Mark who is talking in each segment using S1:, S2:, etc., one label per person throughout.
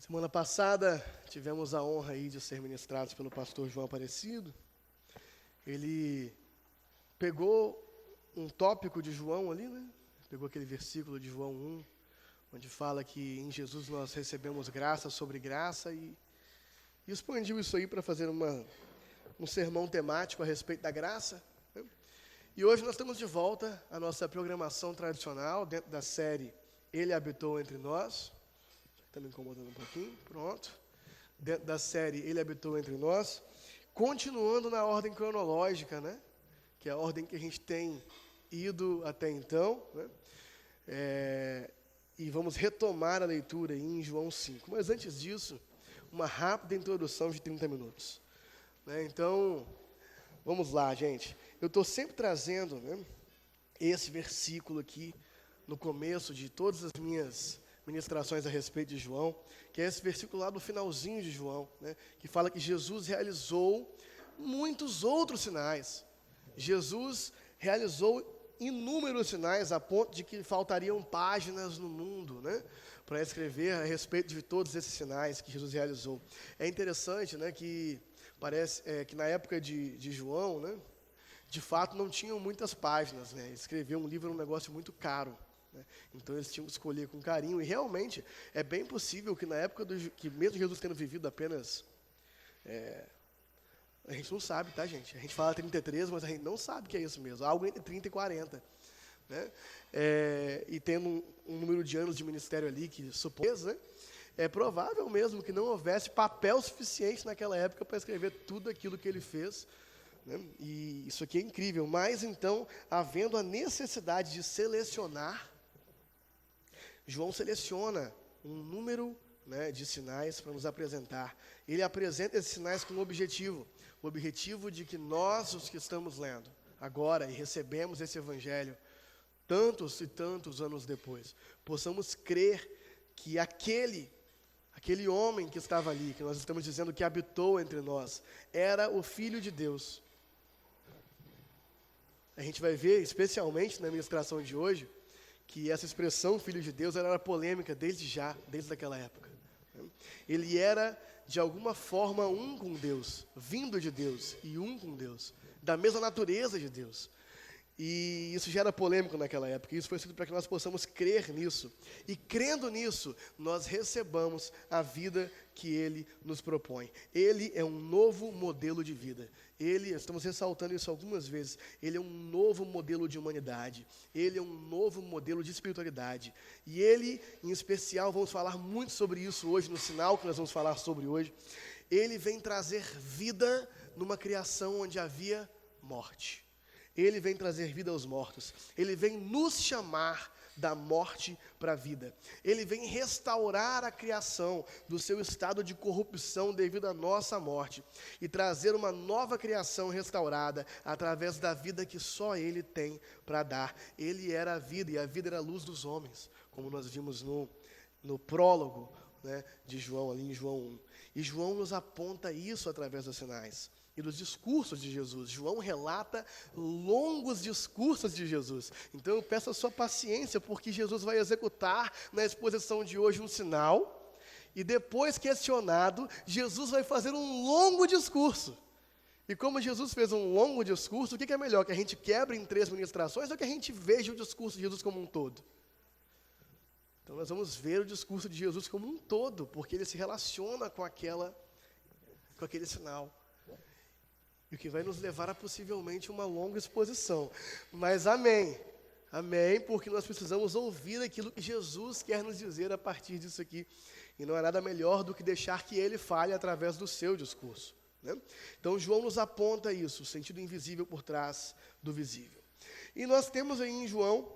S1: Semana passada tivemos a honra aí de ser ministrados pelo pastor João Aparecido. Ele pegou um tópico de João ali, né? Pegou aquele versículo de João 1, onde fala que em Jesus nós recebemos graça sobre graça e expandiu isso aí para fazer um sermão temático a respeito da graça, né? E hoje nós estamos de volta à nossa programação tradicional dentro da série Ele Habitou Entre Nós. Está me incomodando um pouquinho, pronto. Dentro da série Ele Habitou Entre Nós, continuando na ordem cronológica, né? Que é a ordem que a gente tem ido até então, né? E vamos retomar a leitura aí em João 5. Mas antes disso, uma rápida introdução de 30 minutos. Né? Então, vamos lá, gente. Eu estou sempre trazendo, né, esse versículo aqui no começo de todas as minhas ministrações a respeito de João, que é esse versículo lá do finalzinho de João, né, que fala que Jesus realizou muitos outros sinais. Jesus realizou inúmeros sinais a ponto de que faltariam páginas no mundo, né, para escrever a respeito de todos esses sinais que Jesus realizou. É interessante, né, que parece que na época de João, né, de fato não tinham muitas páginas, né, escrever um livro era um negócio muito caro. Então eles tinham que escolher com carinho, e realmente é bem possível que na época que mesmo Jesus tendo vivido apenas, a gente não sabe, tá, gente? A gente fala 33, mas a gente não sabe que é isso mesmo, algo entre 30 e 40, né? E tendo um número de anos de ministério ali que supôs, né? É provável mesmo que não houvesse papel suficiente naquela época para escrever tudo aquilo que ele fez, né? E isso aqui é incrível, mas então, havendo a necessidade de selecionar, João seleciona um número, né, de sinais para nos apresentar. Ele apresenta esses sinais com um objetivo. O objetivo de que nós, os que estamos lendo agora e recebemos esse evangelho tantos e tantos anos depois, possamos crer que aquele homem que estava ali, que nós estamos dizendo que habitou entre nós, era o Filho de Deus. A gente vai ver, especialmente na ministração de hoje, que essa expressão Filho de Deus era polêmica desde aquela época. Ele era, de alguma forma, um com Deus, vindo de Deus e um com Deus, da mesma natureza de Deus. E isso gera polêmica naquela época, e isso foi escrito para que nós possamos crer nisso. E crendo nisso, nós recebamos a vida que Ele nos propõe. Ele é um novo modelo de vida. Estamos ressaltando isso algumas vezes, Ele é um novo modelo de humanidade. Ele é um novo modelo de espiritualidade. E Ele, em especial, vamos falar muito sobre isso hoje, no sinal que nós vamos falar sobre hoje. Ele vem trazer vida numa criação onde havia morte. Ele vem trazer vida aos mortos. Ele vem nos chamar da morte para a vida. Ele vem restaurar a criação do seu estado de corrupção devido à nossa morte e trazer uma nova criação restaurada através da vida que só Ele tem para dar. Ele era a vida e a vida era a luz dos homens, como nós vimos no prólogo, né, de João, ali em João 1. E João nos aponta isso através dos sinais e dos discursos de Jesus. João relata longos discursos de Jesus. Então eu peço a sua paciência, porque Jesus vai executar na exposição de hoje um sinal, e depois questionado, Jesus vai fazer um longo discurso. E como Jesus fez um longo discurso, o que é melhor? Que a gente quebre em 3 ministrações ou que a gente veja o discurso de Jesus como um todo? Então nós vamos ver o discurso de Jesus como um todo, porque ele se relaciona com aquele sinal. E o que vai nos levar a possivelmente uma longa exposição. Mas amém, porque nós precisamos ouvir aquilo que Jesus quer nos dizer a partir disso aqui. E não é nada melhor do que deixar que Ele fale através do seu discurso, né? Então João nos aponta isso, o sentido invisível por trás do visível. E nós temos aí em João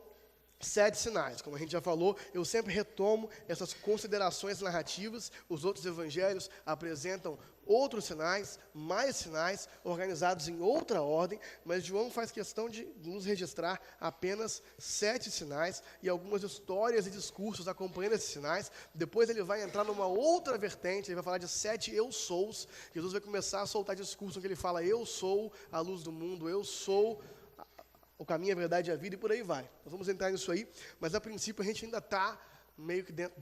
S1: 7 sinais. Como a gente já falou, eu sempre retomo essas considerações narrativas. Os outros evangelhos apresentam outros sinais, mais sinais, organizados em outra ordem, mas João faz questão de nos registrar apenas 7 sinais e algumas histórias e discursos acompanhando esses sinais. Depois ele vai entrar numa outra vertente, ele vai falar de 7 eu sous. Jesus vai começar a soltar discurso em que ele fala: eu sou a luz do mundo, eu sou o caminho, a verdade e a vida, e por aí vai. Nós vamos entrar nisso aí, mas a princípio a gente ainda está meio que dentro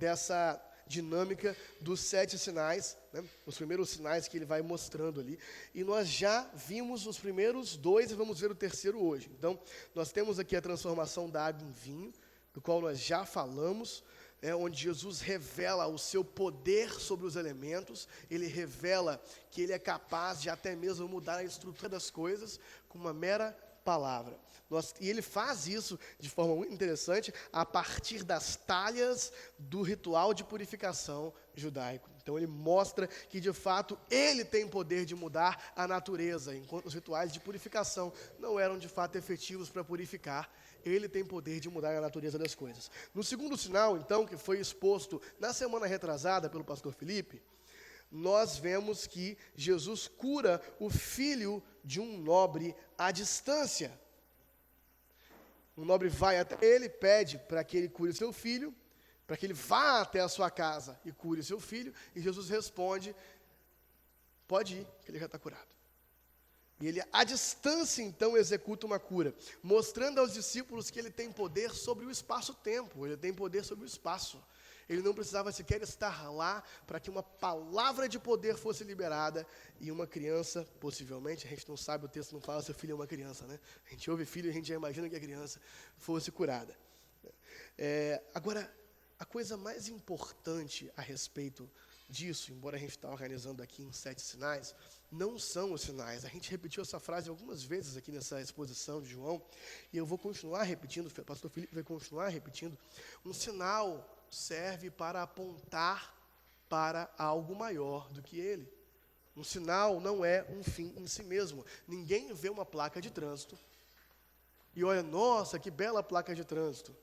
S1: dinâmica dos 7 sinais, né? Os primeiros sinais que ele vai mostrando ali. E nós já vimos os primeiros 2 e vamos ver o terceiro hoje. Então, nós temos aqui a transformação da água em vinho, do qual nós já falamos, onde Jesus revela o seu poder sobre os elementos, ele revela que ele é capaz de até mesmo mudar a estrutura das coisas com uma mera palavra. E ele faz isso de forma muito interessante a partir das talhas do ritual de purificação judaico. Então ele mostra que de fato ele tem poder de mudar a natureza, enquanto os rituais de purificação não eram de fato efetivos para purificar. Ele tem poder de mudar a natureza das coisas. No segundo sinal, então, que foi exposto na semana retrasada pelo pastor Felipe, nós vemos que Jesus cura o filho de um nobre à distância. Um nobre vai até ele, pede para que ele cure o seu filho, para que ele vá até a sua casa e cure o seu filho, e Jesus responde, pode ir, que ele já está curado. E ele, à distância, então, executa uma cura, mostrando aos discípulos que ele tem poder sobre o espaço-tempo, ele tem poder sobre o espaço. Ele não precisava sequer estar lá para que uma palavra de poder fosse liberada e uma criança, possivelmente, a gente não sabe, o texto não fala se o filho é uma criança, né? A gente ouve filho e a gente já imagina que a criança fosse curada. Agora, a coisa mais importante a respeito disso, embora a gente está organizando aqui em 7 sinais, não são os sinais. A gente repetiu essa frase algumas vezes aqui nessa exposição de João, e eu vou continuar repetindo, o pastor Felipe vai continuar repetindo. Um sinal serve para apontar para algo maior do que ele. Um sinal não é um fim em si mesmo. Ninguém vê uma placa de trânsito e olha, nossa, que bela placa de trânsito.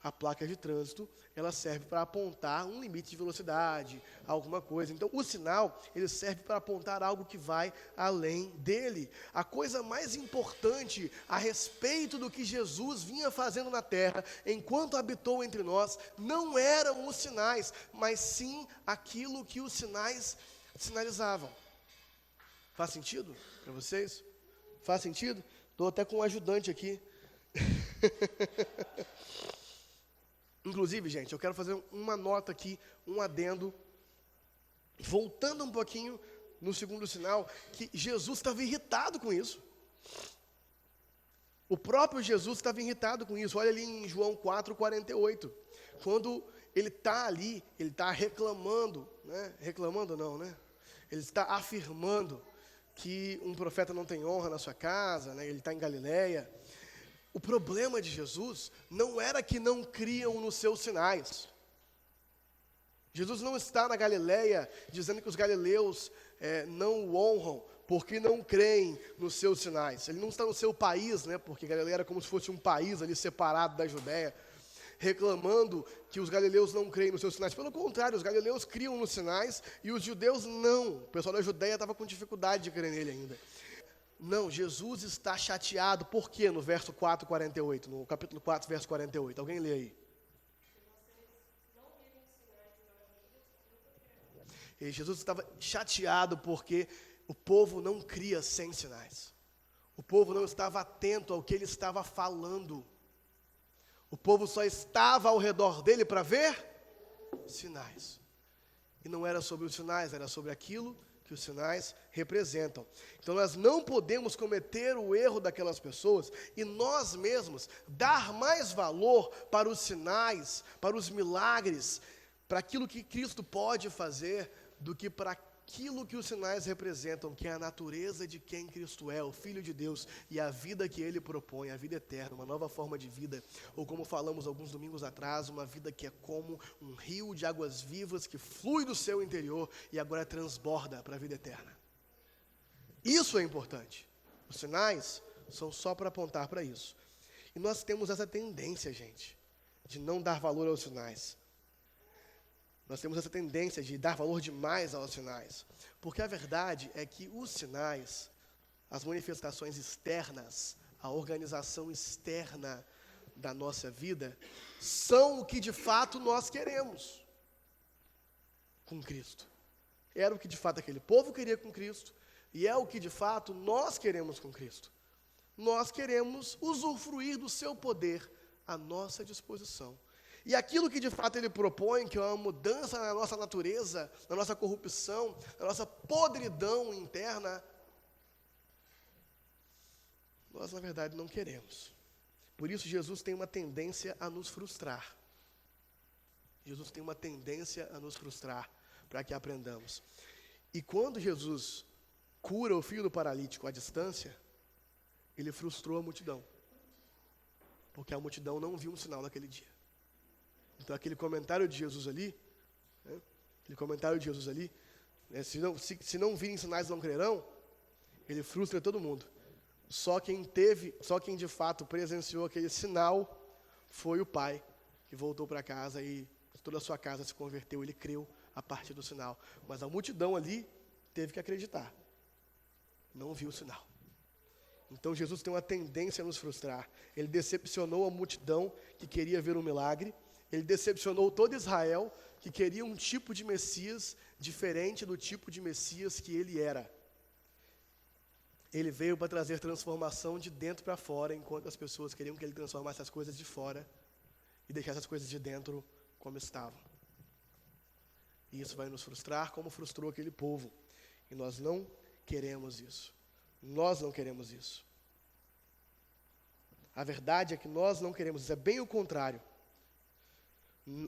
S1: A placa de trânsito, ela serve para apontar um limite de velocidade, alguma coisa. Então, o sinal, ele serve para apontar algo que vai além dele. A coisa mais importante a respeito do que Jesus vinha fazendo na terra, enquanto habitou entre nós, não eram os sinais, mas sim aquilo que os sinais sinalizavam. Faz sentido para vocês? Faz sentido? Estou até com um ajudante aqui. Inclusive, gente, eu quero fazer uma nota aqui, um adendo, voltando um pouquinho no segundo sinal, que Jesus estava irritado com isso. O próprio Jesus estava irritado com isso. Olha ali em João 4:48, quando ele está ali, ele está reclamando, né? Reclamando não, né? Ele está afirmando que um profeta não tem honra na sua casa, né? Ele está em Galileia. O problema de Jesus não era que não criam nos seus sinais. Jesus não está na Galileia dizendo que os galileus não o honram porque não creem nos seus sinais. Ele não está no seu país, né, porque Galileia era como se fosse um país ali separado da Judéia, reclamando que os galileus não creem nos seus sinais. Pelo contrário, os galileus criam nos sinais e os judeus não. O pessoal da Judéia estava com dificuldade de crer nele ainda. Não, Jesus está chateado. Por quê? No verso 4:48, no capítulo 4, verso 48. Alguém lê aí. E Jesus estava chateado porque o povo não cria sem sinais. O povo não estava atento ao que ele estava falando. O povo só estava ao redor dele para ver sinais. E não era sobre os sinais, era sobre aquilo que os sinais representam. Então nós não podemos cometer o erro daquelas pessoas e nós mesmos dar mais valor para os sinais, para os milagres, para aquilo que Cristo pode fazer, do que para aquilo que os sinais representam, que é a natureza de quem Cristo é, o Filho de Deus, e a vida que Ele propõe, a vida eterna, uma nova forma de vida, ou como falamos alguns domingos atrás, uma vida que é como um rio de águas vivas que flui do seu interior e agora transborda para a vida eterna. Isso é importante. Os sinais são só para apontar para isso. E nós temos essa tendência, gente, de não dar valor aos sinais. Nós temos essa tendência de dar valor demais aos sinais, porque a verdade é que os sinais, as manifestações externas, a organização externa da nossa vida, são o que de fato nós queremos com Cristo. Era o que de fato aquele povo queria com Cristo, e é o que de fato nós queremos com Cristo. Nós queremos usufruir do seu poder à nossa disposição. E aquilo que de fato ele propõe, que é uma mudança na nossa natureza, na nossa corrupção, na nossa podridão interna, nós na verdade não queremos. Por isso Jesus tem uma tendência a nos frustrar. Jesus tem uma tendência a nos frustrar, para que aprendamos. E quando Jesus cura o filho do paralítico à distância, ele frustrou a multidão. Porque a multidão não viu um sinal naquele dia. Então aquele comentário de Jesus ali, se não virem sinais não crerão, ele frustra todo mundo. Só quem de fato presenciou aquele sinal foi o pai, que voltou para casa e toda a sua casa se converteu, ele creu a partir do sinal. Mas a multidão ali teve que acreditar. Não viu o sinal. Então Jesus tem uma tendência a nos frustrar. Ele decepcionou a multidão que queria ver um milagre. Ele decepcionou todo Israel que queria um tipo de Messias diferente do tipo de Messias que ele era. Ele veio para trazer transformação de dentro para fora, enquanto as pessoas queriam que ele transformasse as coisas de fora e deixasse as coisas de dentro como estavam. E isso vai nos frustrar como frustrou aquele povo. E nós não queremos isso. Nós não queremos isso. A verdade é que nós não queremos isso. É bem o contrário.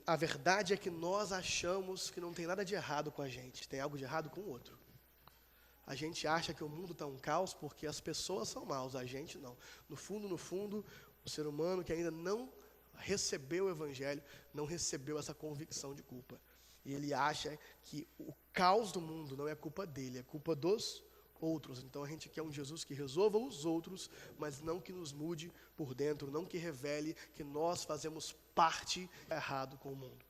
S1: A verdade é que nós achamos que não tem nada de errado com a gente. Tem algo de errado com o outro. A gente acha que o mundo está um caos porque as pessoas são maus, a gente não. No fundo, o ser humano que ainda não recebeu o Evangelho, não recebeu essa convicção de culpa. E ele acha que o caos do mundo não é culpa dele, é culpa dos outros. Então a gente quer um Jesus que resolva os outros, mas não que nos mude por dentro, não que revele que nós fazemos parte errado com o mundo.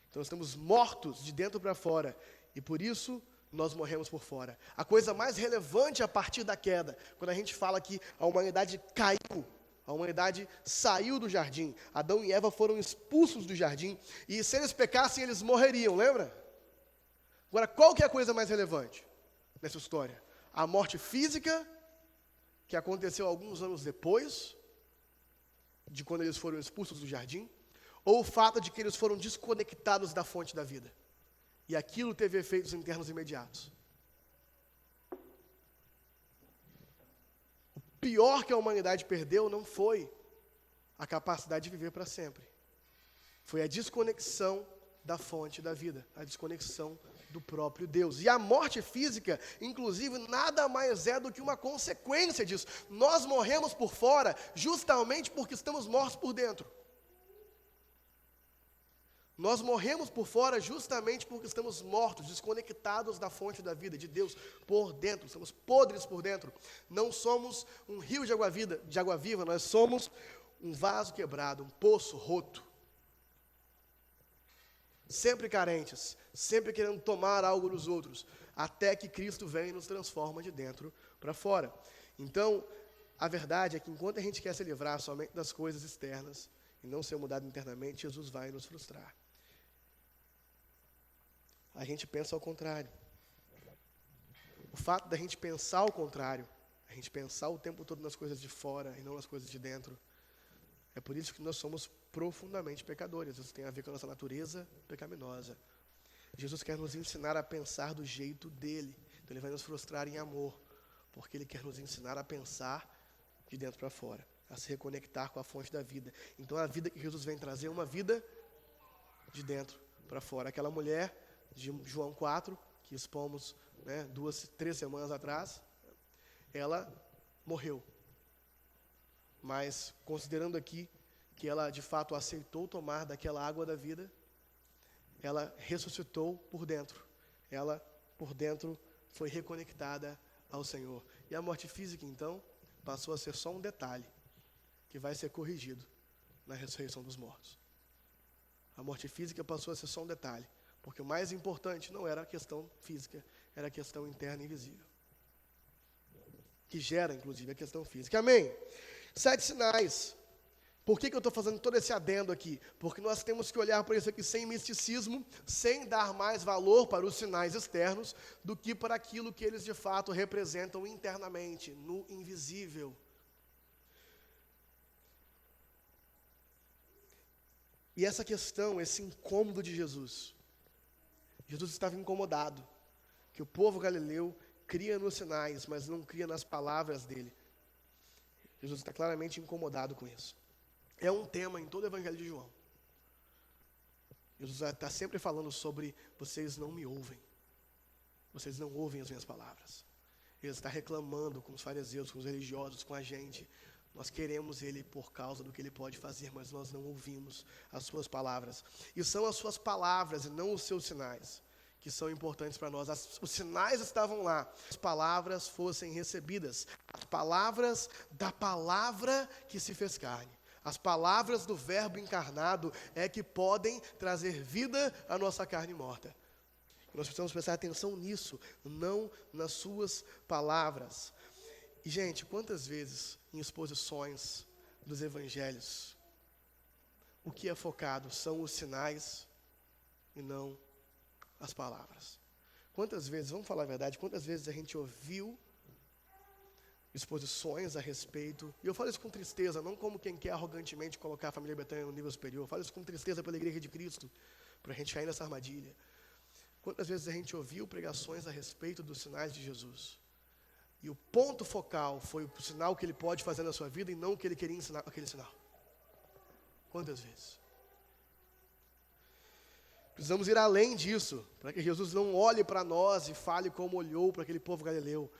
S1: Então nós estamos mortos de dentro para fora, e por isso nós morremos por fora. A coisa mais relevante a partir da queda, quando a gente fala que a humanidade caiu, a humanidade saiu do jardim, Adão e Eva foram expulsos do jardim, e se eles pecassem, eles morreriam, lembra? Agora, qual que é a coisa mais relevante nessa história? A morte física, que aconteceu alguns anos depois de quando eles foram expulsos do jardim, ou o fato de que eles foram desconectados da fonte da vida. E aquilo teve efeitos internos imediatos. O pior que a humanidade perdeu não foi a capacidade de viver para sempre. Foi a desconexão da fonte da vida, a desconexão do próprio Deus. E a morte física, inclusive, nada mais é do que uma consequência disso. Nós morremos por fora justamente porque estamos mortos por dentro. Nós morremos por fora justamente porque estamos mortos, desconectados da fonte da vida, de Deus, por dentro. Estamos podres por dentro. Não somos um rio de água viva, nós somos um vaso quebrado, um poço roto. Sempre carentes, sempre querendo tomar algo dos outros, até que Cristo vem e nos transforma de dentro para fora. Então, a verdade é que enquanto a gente quer se livrar somente das coisas externas e não ser mudado internamente, Jesus vai nos frustrar. A gente pensa ao contrário. O fato da gente pensar ao contrário, a gente pensar o tempo todo nas coisas de fora e não nas coisas de dentro, é por isso que nós somos profundamente pecadores. Isso tem a ver com a nossa natureza pecaminosa. Jesus quer nos ensinar a pensar do jeito dele. Então ele vai nos frustrar em amor, porque ele quer nos ensinar a pensar de dentro para fora, a se reconectar com a fonte da vida. Então a vida que Jesus vem trazer é uma vida de dentro para fora. Aquela mulher de João 4, que expomos 3 semanas atrás, ela morreu. Mas, considerando aqui que ela de fato aceitou tomar daquela água da vida, ela ressuscitou por dentro. Ela, por dentro, foi reconectada ao Senhor. E a morte física, então, passou a ser só um detalhe, que vai ser corrigido na ressurreição dos mortos. A morte física passou a ser só um detalhe, porque o mais importante não era a questão física, era a questão interna e invisível, que gera, inclusive, a questão física. Amém? 7 sinais. Por que eu estou fazendo todo esse adendo aqui? Porque nós temos que olhar para isso aqui sem misticismo, sem dar mais valor para os sinais externos do que para aquilo que eles de fato representam internamente, no invisível. E essa questão, esse incômodo de Jesus estava incomodado, que o povo galileu cria nos sinais, mas não cria nas palavras dele. Jesus está claramente incomodado com isso. É um tema em todo o Evangelho de João. Jesus está sempre falando sobre: vocês não me ouvem. Vocês não ouvem as minhas palavras. Ele está reclamando com os fariseus, com os religiosos, com a gente. Nós queremos ele por causa do que ele pode fazer, mas nós não ouvimos as suas palavras. E são as suas palavras e não os seus sinais que são importantes para nós. Os sinais estavam lá, as palavras fossem recebidas. As palavras da palavra que se fez carne. As palavras do verbo encarnado é que podem trazer vida à nossa carne morta. Nós precisamos prestar atenção nisso, não nas suas palavras. E, gente, quantas vezes em exposições dos evangelhos, o que é focado são os sinais e não as palavras? Quantas vezes, vamos falar a verdade, quantas vezes a gente ouviu exposições a respeito, e eu falo isso com tristeza, não como quem quer arrogantemente colocar a família Betânia no nível superior, eu falo isso com tristeza pela Igreja de Cristo, para a gente cair nessa armadilha. Quantas vezes a gente ouviu pregações a respeito dos sinais de Jesus, e o ponto focal foi o sinal que ele pode fazer na sua vida e não o que ele queria ensinar com aquele sinal? Quantas vezes? Precisamos ir além disso, para que Jesus não olhe para nós e fale como olhou para aquele povo galileu.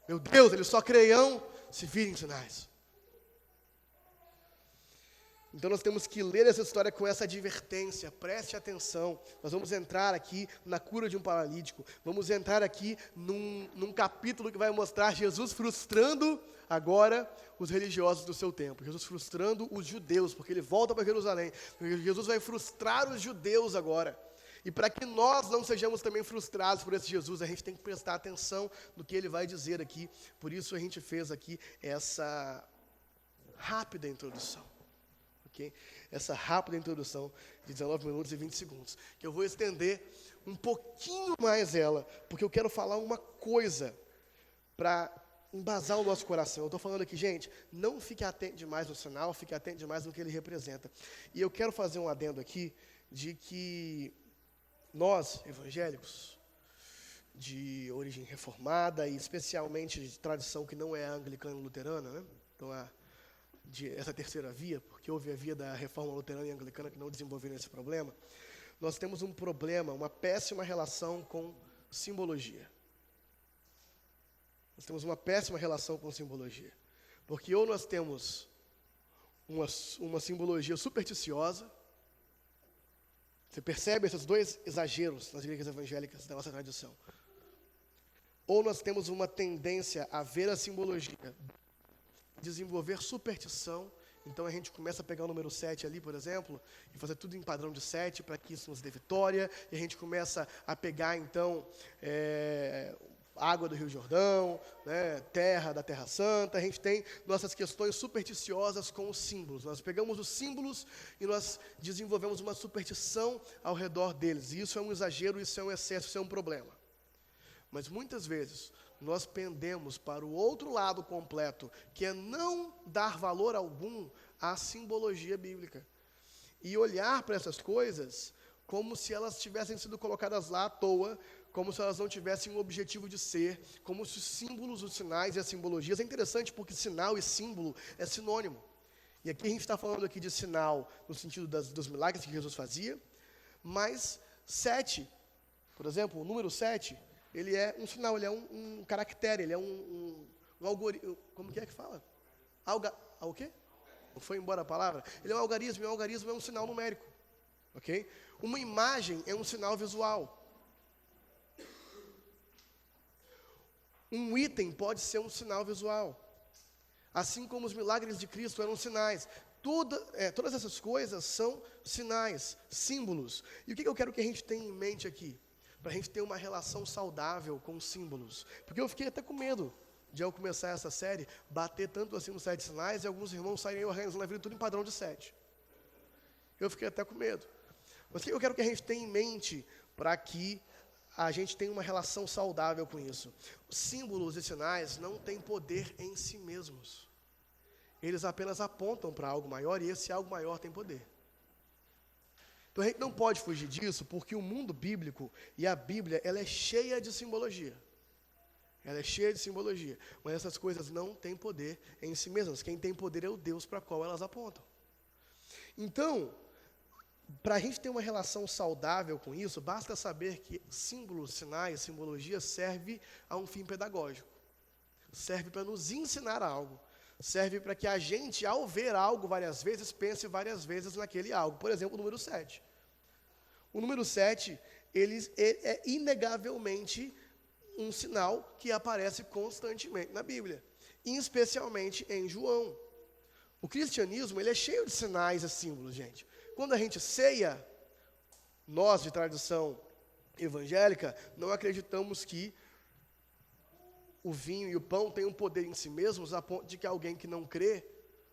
S1: Meu Deus, eles só creiam se virem sinais. Então nós temos que ler essa história com essa advertência, preste atenção. Nós vamos entrar aqui na cura de um paralítico, vamos entrar aqui num capítulo que vai mostrar Jesus frustrando agora os religiosos do seu tempo, Jesus frustrando os judeus, porque ele volta para Jerusalém, Jesus vai frustrar os judeus agora. E para que nós não sejamos também frustrados por esse Jesus, a gente tem que prestar atenção no que ele vai dizer aqui. Por isso a gente fez aqui essa rápida introdução. Okay? Essa rápida introdução de 19 minutos e 20 segundos. Que eu vou estender um pouquinho mais ela, porque eu quero falar uma coisa para embasar o nosso coração. Eu estou falando aqui, gente, não fique atento demais no sinal, fique atento demais no que ele representa. E eu quero fazer um adendo aqui de que nós, evangélicos, de origem reformada e especialmente de tradição que não é anglicana e luterana, né? Então, essa terceira via, porque houve a via da reforma luterana e anglicana que não desenvolveram esse problema, nós temos um problema, uma péssima relação com simbologia. Nós temos uma péssima relação com simbologia. Porque ou nós temos uma simbologia supersticiosa. Você percebe esses dois exageros nas igrejas evangélicas da nossa tradição? Ou nós temos uma tendência a ver a simbologia, desenvolver superstição. Então a gente começa a pegar o número 7 ali, por exemplo, e fazer tudo em padrão de 7 para que isso nos dê vitória. E a gente começa a pegar, então, água do Rio Jordão, né, terra da Terra Santa. A gente tem nossas questões supersticiosas com os símbolos. Nós pegamos os símbolos e nós desenvolvemos uma superstição ao redor deles. E isso é um exagero, isso é um excesso, isso é um problema. Mas muitas vezes nós pendemos para o outro lado completo, que é não dar valor algum à simbologia bíblica. E olhar para essas coisas como se elas tivessem sido colocadas lá à toa, como se elas não tivessem um objetivo de ser, como se os símbolos, os sinais e as simbologias... É interessante porque sinal e símbolo é sinônimo. E aqui a gente está falando aqui de sinal no sentido dos milagres que Jesus fazia, mas 7, por exemplo, o número 7, ele é um sinal, ele é um caractere, ele é um algoritmo. Como que é que fala? O quê? Não foi embora a palavra? Ele é um algarismo, e um algarismo é um sinal numérico. Ok? Uma imagem é um sinal visual. Um item pode ser um sinal visual. Assim como os milagres de Cristo eram sinais. Todas essas coisas são sinais, símbolos. E o que eu quero que a gente tenha em mente aqui? Para a gente ter uma relação saudável com símbolos. Porque eu fiquei até com medo de, ao começar essa série, bater tanto assim nos 7 sinais e alguns irmãos saírem organizando a vida tudo em padrão de 7. Eu fiquei até com medo. Mas o que eu quero que a gente tenha em mente para que a gente tenha uma relação saudável com isso? Os símbolos e sinais não têm poder em si mesmos. eles apenas apontam para algo maior, e esse algo maior tem poder. Então a gente não pode fugir disso, porque o mundo bíblico e a Bíblia, ela é cheia de simbologia. Ela é cheia de simbologia, mas essas coisas não têm poder em si mesmas. Quem tem poder é o Deus para qual elas apontam. Então, para a gente ter uma relação saudável com isso, basta saber que símbolos, sinais, simbologia serve a um fim pedagógico. Serve para nos ensinar algo. Serve para que a gente, ao ver algo várias vezes, pense várias vezes naquele algo. Por exemplo, o número 7. O número 7, ele é inegavelmente um sinal que aparece constantemente na Bíblia, e especialmente em João. O cristianismo, ele é cheio de sinais e símbolos, gente. Quando a gente ceia, nós de tradição evangélica, não acreditamos que o vinho e o pão têm um poder em si mesmos, a ponto de que alguém que não crê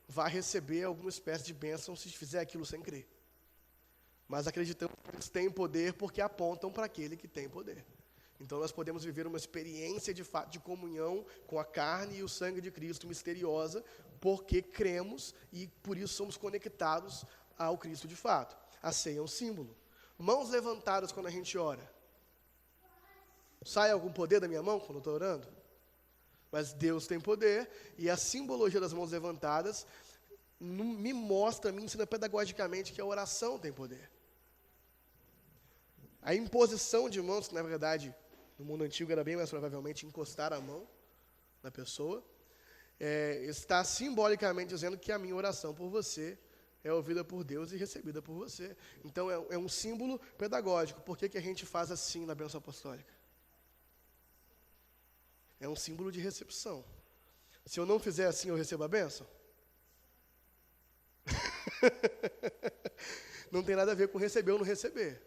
S1: vai receber alguma espécie de bênção se fizer aquilo sem crer. Mas acreditamos que eles têm poder porque apontam para aquele que tem poder. Então nós podemos viver uma experiência de fato de comunhão com a carne e o sangue de Cristo misteriosa, porque cremos e por isso somos conectados ao Cristo de fato. A ceia é um símbolo. Mãos levantadas quando a gente ora. Sai algum poder da minha mão quando eu estou orando? Mas Deus tem poder, e a simbologia das mãos levantadas me mostra, me ensina pedagogicamente que a oração tem poder. A imposição de mãos, que na verdade, no mundo antigo era bem mais provavelmente encostar a mão na pessoa, está simbolicamente dizendo que a minha oração por você é ouvida por Deus e recebida por você. Então é um símbolo pedagógico. Por que a gente faz assim na bênção apostólica? É um símbolo de recepção. Se eu não fizer assim, eu recebo a bênção? Não tem nada a ver com receber ou não receber.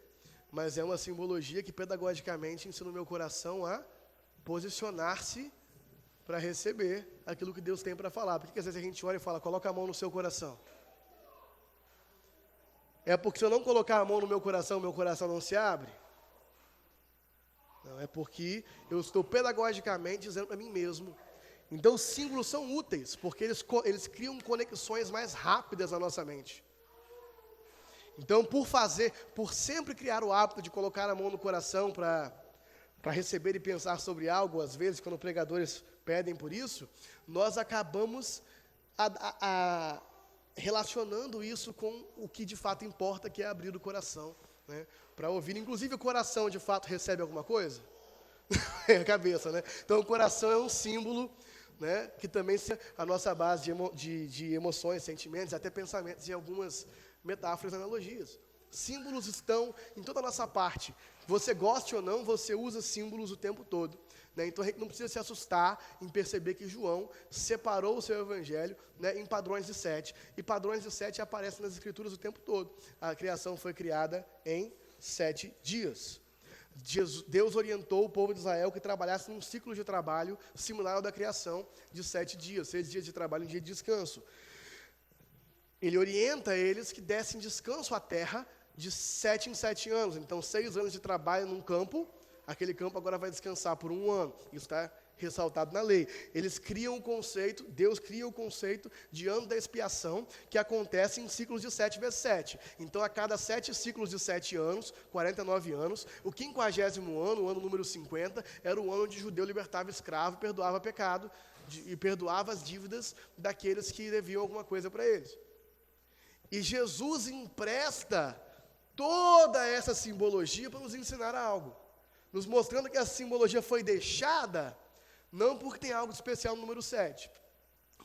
S1: Mas é uma simbologia que pedagogicamente ensina o meu coração a posicionar-se para receber aquilo que Deus tem para falar. Por que às vezes a gente olha e fala, coloca a mão no seu coração? É porque se eu não colocar a mão no meu coração não se abre? Não, é porque eu estou pedagogicamente dizendo para mim mesmo. Então os símbolos são úteis, porque eles criam conexões mais rápidas na nossa mente. Então, por sempre criar o hábito de colocar a mão no coração para receber e pensar sobre algo, às vezes, quando pregadores pedem por isso, nós acabamos relacionando isso com o que de fato importa, que é abrir o coração, né, para ouvir. Inclusive, o coração, de fato, recebe alguma coisa? É a cabeça, né? Então, o coração é um símbolo, né, que também é a nossa base de emoções, sentimentos, até pensamentos em algumas metáforas e analogias. Símbolos estão em toda a nossa parte. Você goste ou não, você usa símbolos o tempo todo, né? Então a gente não precisa se assustar em perceber que João separou o seu evangelho, né, em padrões de 7. E padrões de 7 aparecem nas escrituras o tempo todo. A criação foi criada em 7 dias. Deus orientou o povo de Israel que trabalhasse num ciclo de trabalho similar ao da criação de 7 dias. 6 dias de trabalho e um dia de descanso. Ele orienta eles que dessem descanso à terra de 7 em 7 anos. Então, 6 anos de trabalho num campo, aquele campo agora vai descansar por 1 ano. Isso está ressaltado na lei. Eles criam o conceito, Deus cria o conceito de ano da expiação, que acontece em ciclos de 7 vezes 7. Então, a cada 7 ciclos de 7 anos, 49 anos, o 50º ano, o ano número 50, era o ano onde o judeu libertava escravo, perdoava pecado e perdoava as dívidas daqueles que deviam alguma coisa para eles. E Jesus empresta toda essa simbologia para nos ensinar algo, nos mostrando que a simbologia foi deixada, não porque tem algo especial no número 7,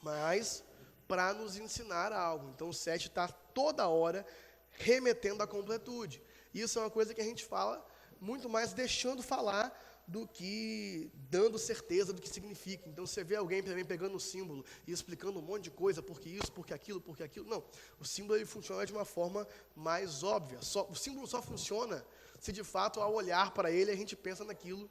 S1: mas para nos ensinar algo. Então o 7 está toda hora remetendo à completude. Isso é uma coisa que a gente fala muito mais deixando falar do que dando certeza do que significa. Então, você vê alguém também pegando o símbolo e explicando um monte de coisa, porque isso, porque aquilo. Não, o símbolo ele funciona de uma forma mais óbvia. O símbolo só funciona se, de fato, ao olhar para ele, a gente pensa naquilo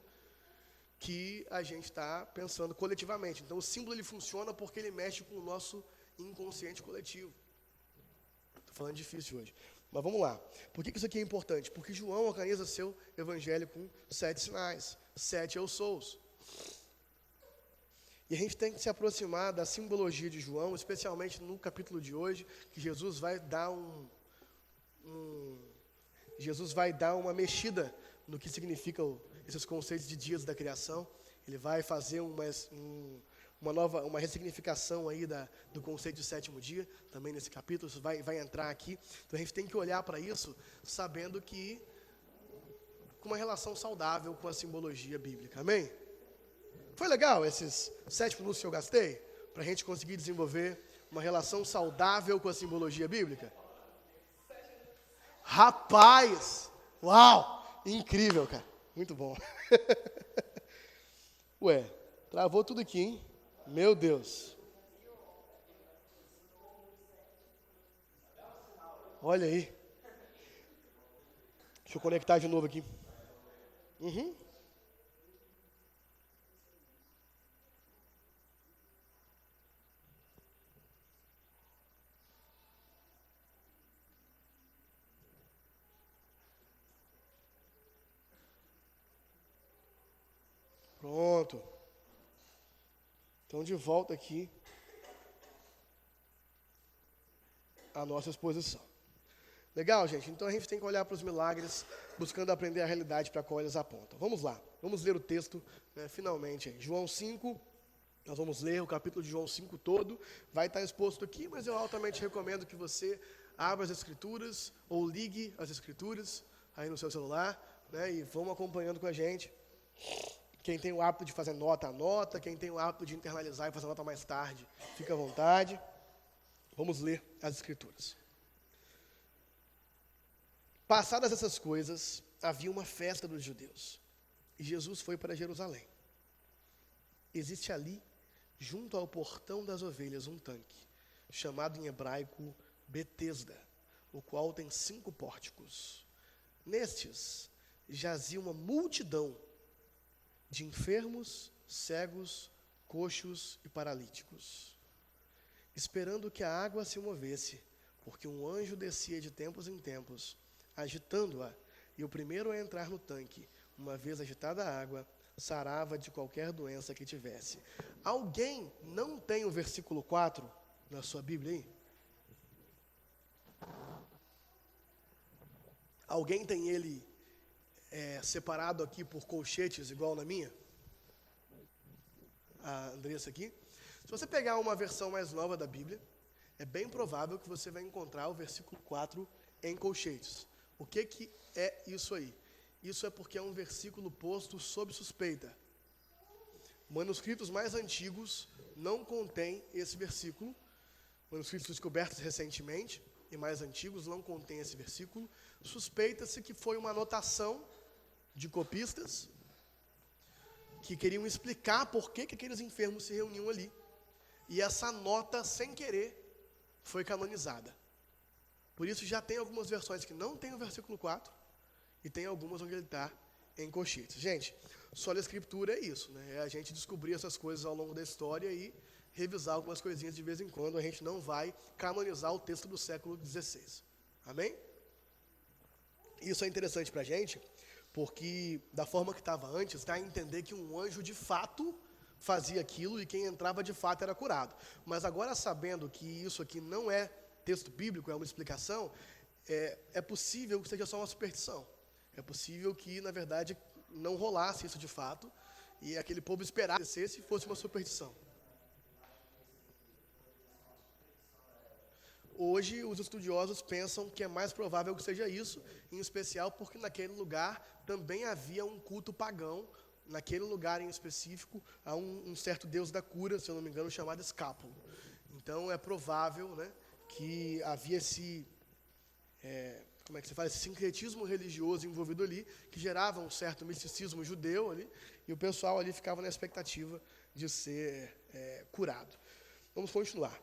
S1: que a gente está pensando coletivamente. Então, o símbolo ele funciona porque ele mexe com o nosso inconsciente coletivo. Estou falando difícil hoje. Mas vamos lá. Por que isso aqui é importante? Porque João organiza seu evangelho com 7 sinais. 7 eu sous. E a gente tem que se aproximar da simbologia de João, especialmente no capítulo de hoje, que Jesus vai dar uma mexida no que significam esses conceitos de dias da criação. Ele vai fazer uma ressignificação aí do conceito de sétimo dia, também nesse capítulo, isso vai entrar aqui. Então a gente tem que olhar para isso sabendo que com uma relação saudável com a simbologia bíblica, amém? Foi legal esses 7 minutos que eu gastei para a gente conseguir desenvolver uma relação saudável com a simbologia bíblica? Rapaz! Uau! Incrível, cara. Muito bom. Ué, travou tudo aqui, hein? Meu Deus. Olha aí. Deixa eu conectar de novo aqui. Uhum. Pronto. Então, de volta aqui a nossa exposição. Legal, gente? Então, a gente tem que olhar para os milagres, buscando aprender a realidade para a qual eles apontam. Vamos lá. Vamos ler o texto, finalmente. Aí. João 5, nós vamos ler o capítulo de João 5 todo. Vai estar exposto aqui, mas eu altamente recomendo que você abra as Escrituras ou ligue as Escrituras aí no seu celular, e vamos acompanhando com a gente. Quem tem o hábito de fazer nota, anota. Quem tem o hábito de internalizar e fazer nota mais tarde, fica à vontade. Vamos ler as Escrituras. Passadas essas coisas, havia uma festa dos judeus. E Jesus foi para Jerusalém. Existe ali, junto ao portão das ovelhas, um tanque, chamado em hebraico Betesda, o qual tem 5 pórticos. Nestes jazia uma multidão de enfermos, cegos, coxos e paralíticos, esperando que a água se movesse, porque um anjo descia de tempos em tempos, agitando-a, e o primeiro a entrar no tanque, uma vez agitada a água, sarava de qualquer doença que tivesse. Alguém não tem o versículo 4 na sua Bíblia aí? Alguém tem ele separado aqui por colchetes, igual na minha? A Andressa aqui. Se você pegar uma versão mais nova da Bíblia, é bem provável que você vai encontrar o versículo 4 em colchetes. O que é isso aí? Isso é porque é um versículo posto sob suspeita. Manuscritos mais antigos não contêm esse versículo. Manuscritos descobertos recentemente e mais antigos não contêm esse versículo. Suspeita-se que foi uma anotação de copistas que queriam explicar por que aqueles enfermos se reuniam ali. E essa nota, sem querer, foi canonizada. Por isso já tem algumas versões que não tem o versículo 4 e tem algumas onde ele está em colchetes. Gente, sola escritura é isso, é a gente descobrir essas coisas ao longo da história e revisar algumas coisinhas de vez em quando. A gente não vai canonizar o texto do século XVI. Amém? Isso é interessante para a gente, porque da forma que estava antes, dá a entender que um anjo de fato fazia aquilo e quem entrava de fato era curado. Mas agora, sabendo que isso aqui não é texto bíblico, é uma explicação, é possível que seja só uma superstição. É possível que, na verdade, não rolasse isso de fato e aquele povo esperasse se fosse uma superstição. Hoje, os estudiosos pensam que é mais provável que seja isso, em especial porque naquele lugar também havia um culto pagão, naquele lugar em específico, a um certo deus da cura, se eu não me engano, chamado Escápulo. Então, é provável, que havia esse sincretismo religioso envolvido ali, que gerava um certo misticismo judeu ali, e o pessoal ali ficava na expectativa de ser curado. Vamos continuar.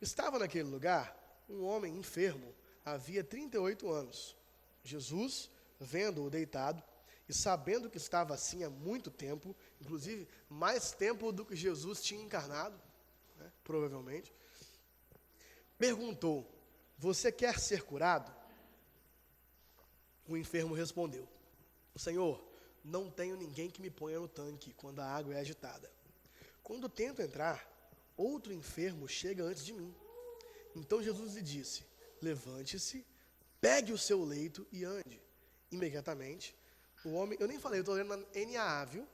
S1: Estava naquele lugar um homem enfermo, havia 38 anos. Jesus, vendo-o deitado, e sabendo que estava assim há muito tempo, inclusive mais tempo do que Jesus tinha encarnado, provavelmente, perguntou: você quer ser curado? O enfermo respondeu: Senhor, não tenho ninguém que me ponha no tanque quando a água é agitada. Quando tento entrar, outro enfermo chega antes de mim. Então Jesus lhe disse: levante-se, pegue o seu leito e ande. Imediatamente, o homem, eu nem falei, eu estou lendo na NAA, viu?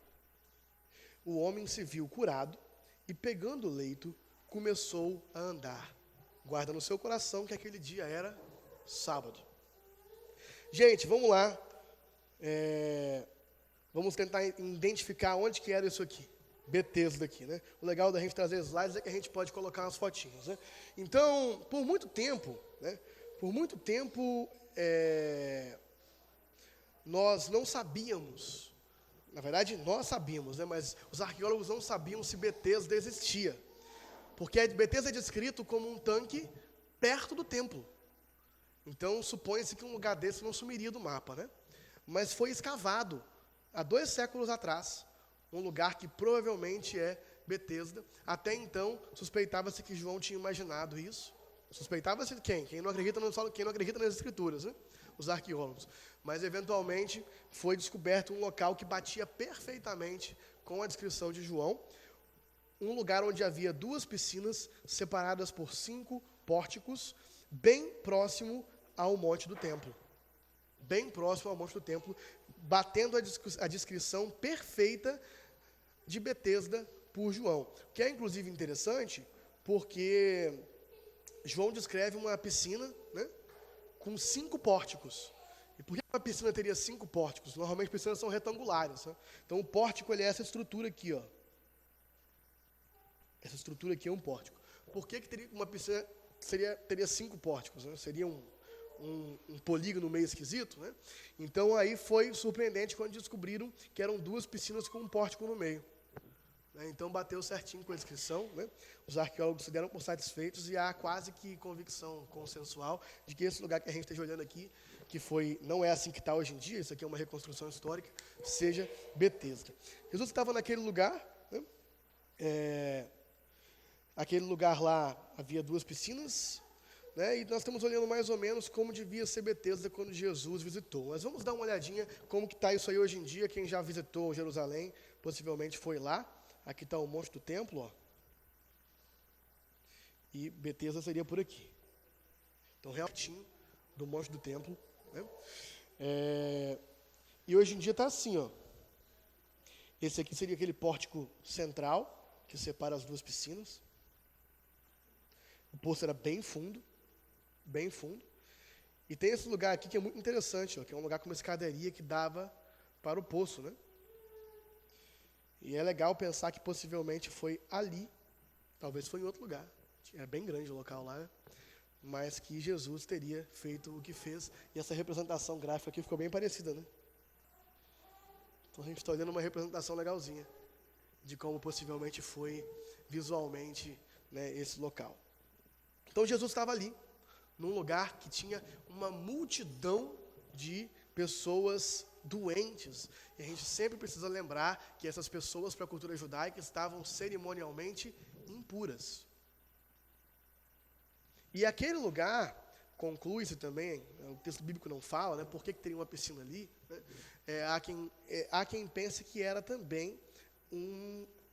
S1: O homem se viu curado e, pegando o leito, começou a andar. Guarda no seu coração que aquele dia era sábado. Gente, vamos lá. Vamos tentar identificar onde que era isso aqui. Betesda aqui, né? O legal da gente trazer slides é que a gente pode colocar umas fotinhas, né? Então, por muito tempo, né? Nós não sabíamos, na verdade nós sabíamos, né? Mas os arqueólogos não sabiam se Betesda existia. Porque Betesda é descrito como um tanque perto do templo. Então, supõe-se que um lugar desse não sumiria do mapa, né? Mas foi escavado, há 2 séculos atrás, um lugar que provavelmente é Betesda. Até então, suspeitava-se que João tinha imaginado isso. Suspeitava-se de quem? Quem não acredita nas Escrituras, né? Os arqueólogos. Mas, eventualmente, foi descoberto um local que batia perfeitamente com a descrição de João. Um lugar onde havia 2 piscinas separadas por 5 pórticos, bem próximo ao Monte do Templo. Bem próximo ao Monte do Templo, batendo a descrição perfeita de Betesda por João. O que é, inclusive, interessante, porque João descreve uma piscina, né, com 5 pórticos. E por que uma piscina teria 5 pórticos? Normalmente, piscinas são retangulares. Né? Então, o pórtico ele é essa estrutura aqui, ó. Essa estrutura aqui é um pórtico. Por que teria uma piscina teria 5 pórticos? Né? Seria um polígono meio esquisito, né? Então, aí foi surpreendente quando descobriram que eram 2 piscinas com um pórtico no meio. Né? Então, bateu certinho com a descrição, né? Os arqueólogos se deram por satisfeitos e há quase que convicção consensual de que esse lugar que a gente esteja olhando aqui, que não é assim que está hoje em dia, isso aqui é uma reconstrução histórica, seja Betesda. Jesus estava naquele lugar, né? Aquele lugar lá havia 2 piscinas, né? E nós estamos olhando mais ou menos como devia ser Betesda quando Jesus visitou. Mas vamos dar uma olhadinha como que está isso aí hoje em dia. Quem já visitou Jerusalém, possivelmente foi lá. Aqui está o Monte do Templo, ó. E Betesda seria por aqui. Então, realmente, do Monte do Templo, né? E hoje em dia está assim, ó. Esse aqui seria aquele pórtico central, que separa as 2 piscinas. O poço era bem fundo. Bem fundo. E tem esse lugar aqui que é muito interessante, ó, que é um lugar com uma escadaria que dava para o poço, né? E é legal pensar que possivelmente foi ali, talvez foi em outro lugar. É bem grande o local lá, né? Mas que Jesus teria feito o que fez. E essa representação gráfica aqui ficou bem parecida, né? Então a gente está olhando uma representação legalzinha de como possivelmente foi visualmente, né, esse local. Então Jesus estava ali, num lugar que tinha uma multidão de pessoas doentes. E a gente sempre precisa lembrar que essas pessoas, para a cultura judaica, estavam cerimonialmente impuras. E aquele lugar, conclui-se também, o texto bíblico não fala, né, por que teria uma piscina ali, né? Há quem pense que era também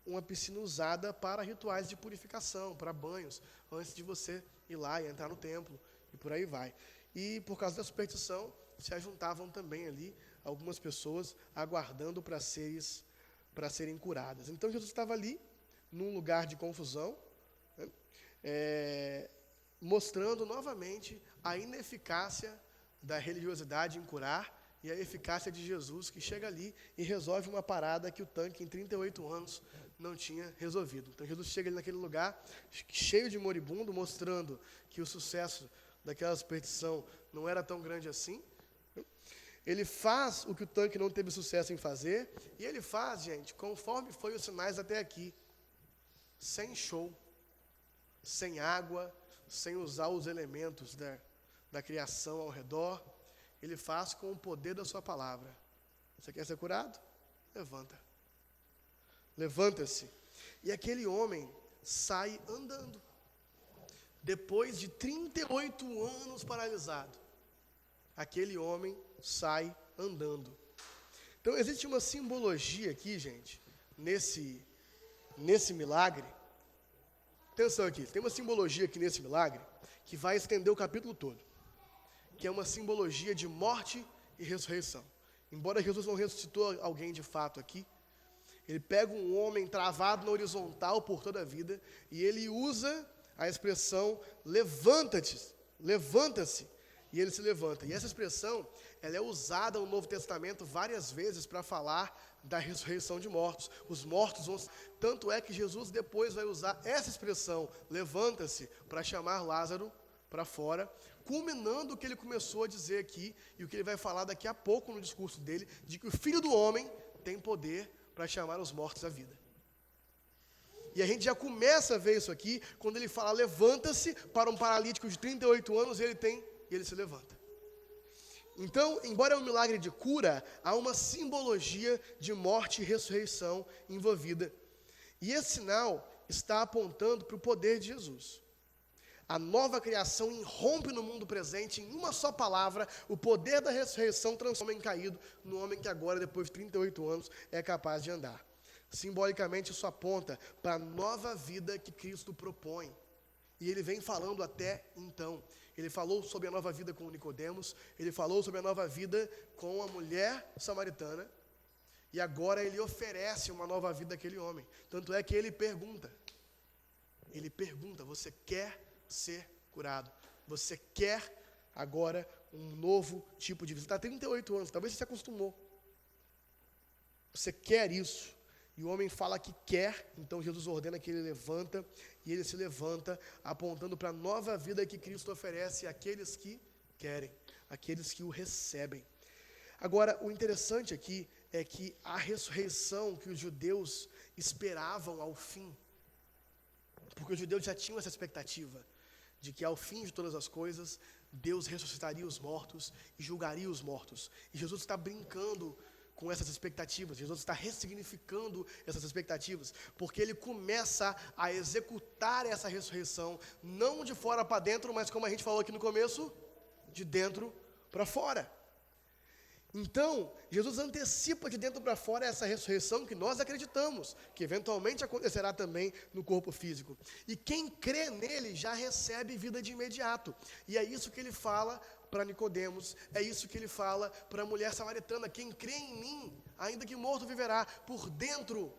S1: uma piscina usada para rituais de purificação, para banhos, antes de você ir lá e entrar no templo, e por aí vai. E por causa da superstição, se ajuntavam também ali algumas pessoas aguardando para serem curadas. Então Jesus estava ali, num lugar de confusão, né, mostrando novamente a ineficácia da religiosidade em curar e a eficácia de Jesus, que chega ali e resolve uma parada que o tanque, em 38 anos, não tinha resolvido. Então, Jesus chega ali naquele lugar, cheio de moribundo, mostrando que o sucesso daquela superstição não era tão grande assim. Ele faz o que o tanque não teve sucesso em fazer, e ele faz, gente, conforme foi os sinais até aqui, sem show, sem água, sem usar os elementos da criação ao redor. Ele faz com o poder da sua palavra. Você quer ser curado? Levanta. Levanta-se. E aquele homem sai andando. Depois de 38 anos paralisado, aquele homem sai andando. Então, existe uma simbologia aqui, gente, nesse milagre, atenção aqui, tem uma simbologia aqui nesse milagre que vai estender o capítulo todo, que é uma simbologia de morte e ressurreição. Embora Jesus não ressuscitou alguém de fato aqui, ele pega um homem travado na horizontal por toda a vida e ele usa a expressão levanta-te, levanta-se, e ele se levanta. E essa expressão, ela é usada no Novo Testamento várias vezes para falar da ressurreição de mortos. Os mortos vão... Tanto é que Jesus depois vai usar essa expressão, levanta-se, para chamar Lázaro para fora, culminando o que ele começou a dizer aqui, e o que ele vai falar daqui a pouco no discurso dele, de que o Filho do Homem tem poder para chamar os mortos à vida. E a gente já começa a ver isso aqui, quando ele fala, levanta-se para um paralítico de 38 anos, e ele se levanta. Então, embora é um milagre de cura, há uma simbologia de morte e ressurreição envolvida. E esse sinal está apontando para o poder de Jesus. A nova criação irrompe no mundo presente, em uma só palavra, o poder da ressurreição transforma o homem caído no homem que agora, depois de 38 anos, é capaz de andar. Simbolicamente, isso aponta para a nova vida que Cristo propõe. E ele vem falando até então. Ele falou sobre a nova vida com Nicodemos, ele falou sobre a nova vida com a mulher samaritana, e agora ele oferece uma nova vida àquele homem. Tanto é que ele pergunta, você quer ser curado? Você quer agora um novo tipo de vida? Você está há 38 anos, talvez você se acostumou. Você quer isso? E o homem fala que quer, então Jesus ordena que ele levanta, e ele se levanta, apontando para a nova vida que Cristo oferece àqueles que querem, àqueles que o recebem. Agora, o interessante aqui é que a ressurreição que os judeus esperavam ao fim, porque os judeus já tinham essa expectativa, de que ao fim de todas as coisas, Deus ressuscitaria os mortos e julgaria os mortos. E Jesus está brincando com essas expectativas, Jesus está ressignificando essas expectativas, porque ele começa a executar essa ressurreição, não de fora para dentro, mas como a gente falou aqui no começo, de dentro para fora. Então, Jesus antecipa de dentro para fora essa ressurreição que nós acreditamos, que eventualmente acontecerá também no corpo físico. E quem crê nele já recebe vida de imediato. E é isso que ele fala para Nicodemos, é isso que ele fala para a mulher samaritana: quem crê em mim, ainda que morto viverá. Por dentro,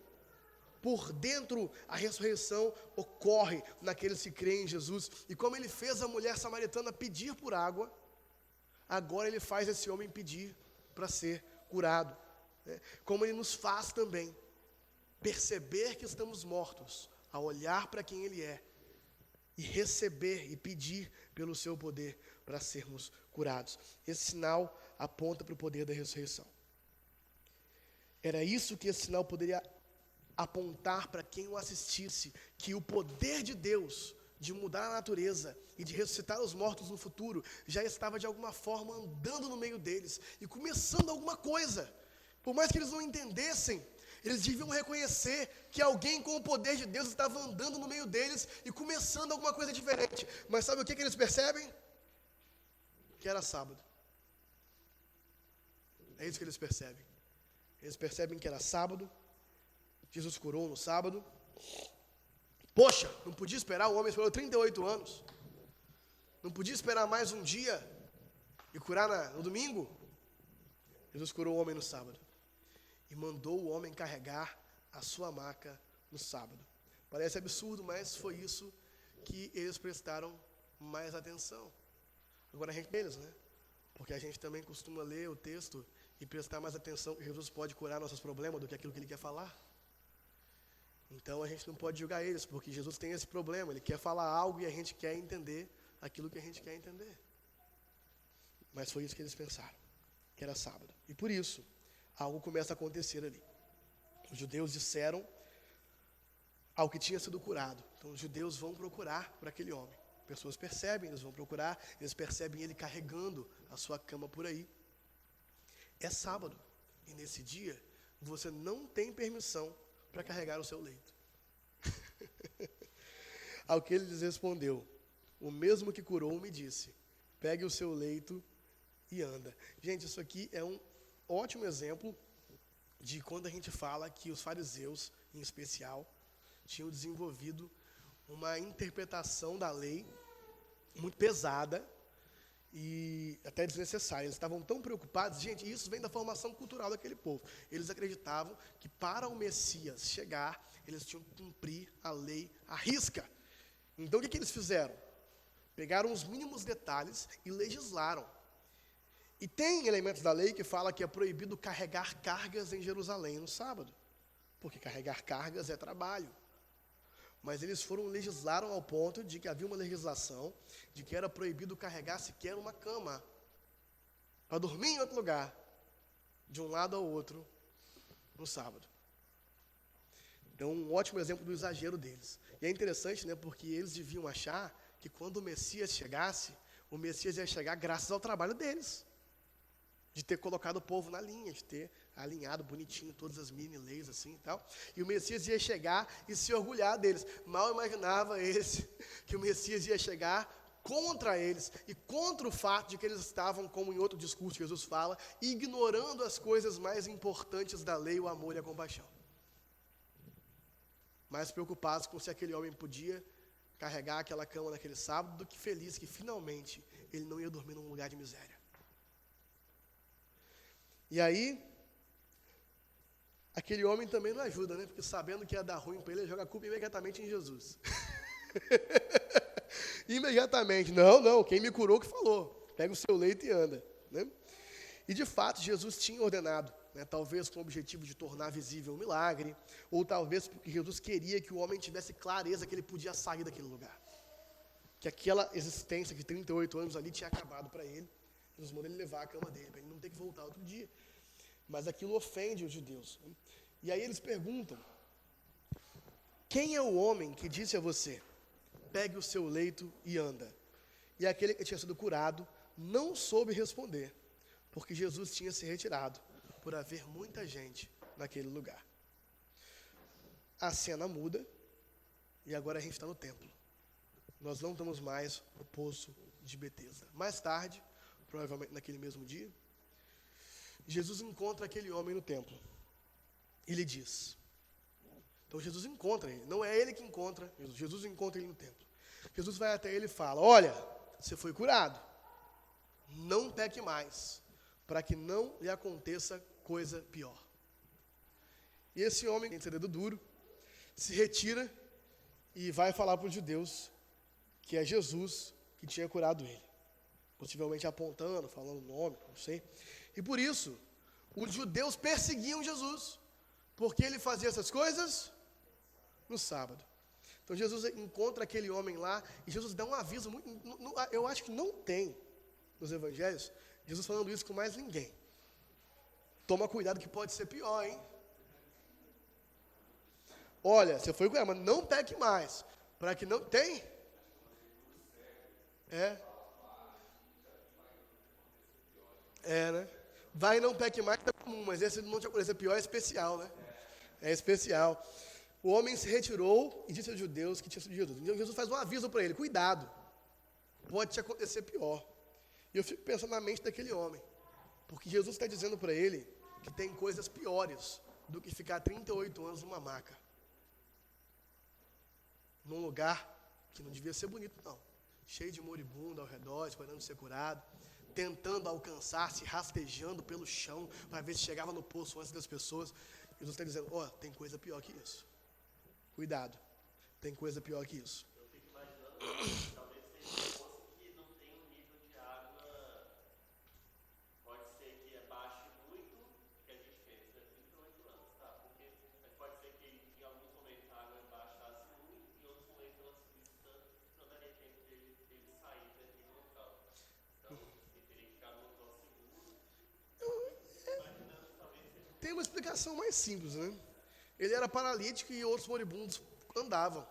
S1: a ressurreição ocorre naqueles que creem em Jesus. E como ele fez a mulher samaritana pedir por água, agora ele faz esse homem pedir para ser curado. Como ele nos faz também perceber que estamos mortos, a olhar para quem ele é, e receber e pedir pelo seu poder para sermos curados. Esse sinal aponta para o poder da ressurreição. Era isso que esse sinal poderia apontar para quem o assistisse, que o poder de Deus de mudar a natureza e de ressuscitar os mortos no futuro já estava de alguma forma andando no meio deles e começando alguma coisa. Por mais que eles não entendessem, eles deviam reconhecer que alguém com o poder de Deus estava andando no meio deles e começando alguma coisa diferente. Mas sabe o que eles percebem? Que era sábado. É isso que eles percebem. Eles percebem que era sábado, Jesus curou no sábado. Poxa, não podia esperar, o homem esperou 38 anos. Não podia esperar mais um dia e curar no domingo? Jesus curou o homem no sábado. E mandou o homem carregar a sua maca no sábado. Parece absurdo, mas foi isso que eles prestaram mais atenção. Agora a gente deles, né? Porque a gente também costuma ler o texto e prestar mais atenção que Jesus pode curar nossos problemas do que aquilo que ele quer falar. Então a gente não pode julgar eles, porque Jesus tem esse problema, ele quer falar algo e a gente quer entender aquilo que a gente quer entender. Mas foi isso que eles pensaram, que era sábado. E por isso, algo começa a acontecer ali. Os judeus disseram ao que tinha sido curado. Então os judeus vão procurar por aquele homem. Pessoas percebem, eles vão procurar, eles percebem ele carregando a sua cama por aí. É sábado, e nesse dia, você não tem permissão para carregar o seu leito. Ao que ele lhes respondeu: o mesmo que curou me disse, pegue o seu leito e anda. Gente, isso aqui é um ótimo exemplo de quando a gente fala que os fariseus, em especial, tinham desenvolvido uma interpretação da lei muito pesada e até desnecessária. Eles estavam tão preocupados, gente, isso vem da formação cultural daquele povo. Eles acreditavam que para o Messias chegar, eles tinham que cumprir a lei à risca. Então, o que eles fizeram? Pegaram os mínimos detalhes e legislaram. E tem elementos da lei que fala que é proibido carregar cargas em Jerusalém no sábado, porque carregar cargas é trabalho. Mas eles legislaram ao ponto de que havia uma legislação de que era proibido carregar sequer uma cama para dormir em outro lugar, de um lado ao outro, no sábado. Então, um ótimo exemplo do exagero deles. E é interessante, né, porque eles deviam achar que quando o Messias chegasse, o Messias ia chegar graças ao trabalho deles, de ter colocado o povo na linha, de ter alinhado bonitinho todas as mini-leis assim e tal. E o Messias ia chegar e se orgulhar deles. Mal imaginava esse, que o Messias ia chegar contra eles e contra o fato de que eles estavam, como em outro discurso Jesus fala, ignorando as coisas mais importantes da lei, o amor e a compaixão. Mais preocupados com se aquele homem podia carregar aquela cama naquele sábado, do que feliz que finalmente ele não ia dormir num lugar de miséria. E aí, aquele homem também não ajuda, né? Porque sabendo que ia dar ruim para ele joga a culpa imediatamente em Jesus. Imediatamente. Não, quem me curou que falou. Pega o seu leito e anda. Né? E de fato, Jesus tinha ordenado, né, talvez com o objetivo de tornar visível o milagre, ou talvez porque Jesus queria que o homem tivesse clareza que ele podia sair daquele lugar. Que aquela existência de 38 anos ali tinha acabado para ele. Jesus manda ele levar a cama dele, para ele não ter que voltar outro dia. Mas aquilo ofende os judeus. Né? E aí eles perguntam, quem é o homem que disse a você, pegue o seu leito e anda? E aquele que tinha sido curado não soube responder, porque Jesus tinha se retirado, por haver muita gente naquele lugar. A cena muda, e agora a gente está no templo. Nós não estamos mais no poço de Betesda. Mais tarde, provavelmente naquele mesmo dia, Jesus encontra aquele homem no templo e lhe diz. Então Jesus encontra ele, não é ele que encontra Jesus, Jesus encontra ele no templo. Jesus vai até ele e fala, olha, você foi curado, não peque mais, para que não lhe aconteça coisa pior. E esse homem, tem dedo duro, se retira e vai falar para os judeus que é Jesus que tinha curado ele. Possivelmente apontando, falando o nome, não sei. E por isso, os judeus perseguiam Jesus, porque ele fazia essas coisas no sábado. Então Jesus encontra aquele homem lá, e Jesus dá um aviso, eu acho que não tem nos evangelhos, Jesus falando isso com mais ninguém. Toma cuidado que pode ser pior, hein? Olha, você foi curado, mas não peque mais, para que não tem. Né? Vai e não peque mais, é comum, mas esse não te acontecer pior é especial, né? É especial. O homem se retirou e disse aos judeus que tinha sido Jesus. Então Jesus faz um aviso para ele, cuidado, pode te acontecer pior. E eu fico pensando na mente daquele homem, porque Jesus está dizendo para ele que tem coisas piores do que ficar 38 anos numa maca, num lugar que não devia ser bonito não, cheio de moribundo ao redor, esperando ser curado, tentando alcançar, se rastejando pelo chão, para ver se chegava no poço antes das pessoas. Jesus está dizendo, tem coisa pior que isso. Cuidado, tem coisa pior que isso.
S2: Eu fico imaginando, talvez seja um poço que não tem um nível de água, pode ser que abaixe muito, que a gente pensa, 38 anos, tá? Porque pode ser que em alguns momentos a água baixasse muito, e em outros momentos ela subisse tanto, não daria tempo dele sair daqui no local. Então, ele teria que ficar num local seguro. Imaginando, talvez seja.
S1: Tem uma explicação mais simples, né? Ele era paralítico e outros moribundos andavam.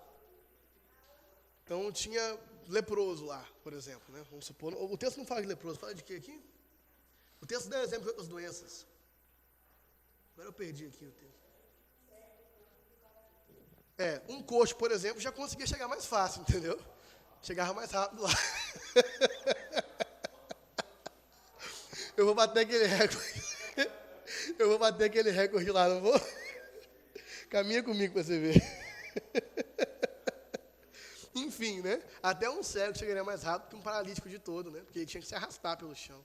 S1: Então tinha leproso lá, por exemplo, né? Vamos supor. O texto não fala de leproso, fala de quê aqui? O texto dá exemplo de outras doenças. Agora eu perdi aqui o texto. Um coxo, por exemplo, já conseguia chegar mais fácil, entendeu? Chegava mais rápido lá. Eu vou bater aquele recorde. Eu vou bater aquele recorde lá, não vou? Caminha comigo para você ver. Enfim, né? Até um cego chegaria mais rápido que um paralítico de todo, né? Porque ele tinha que se arrastar pelo chão.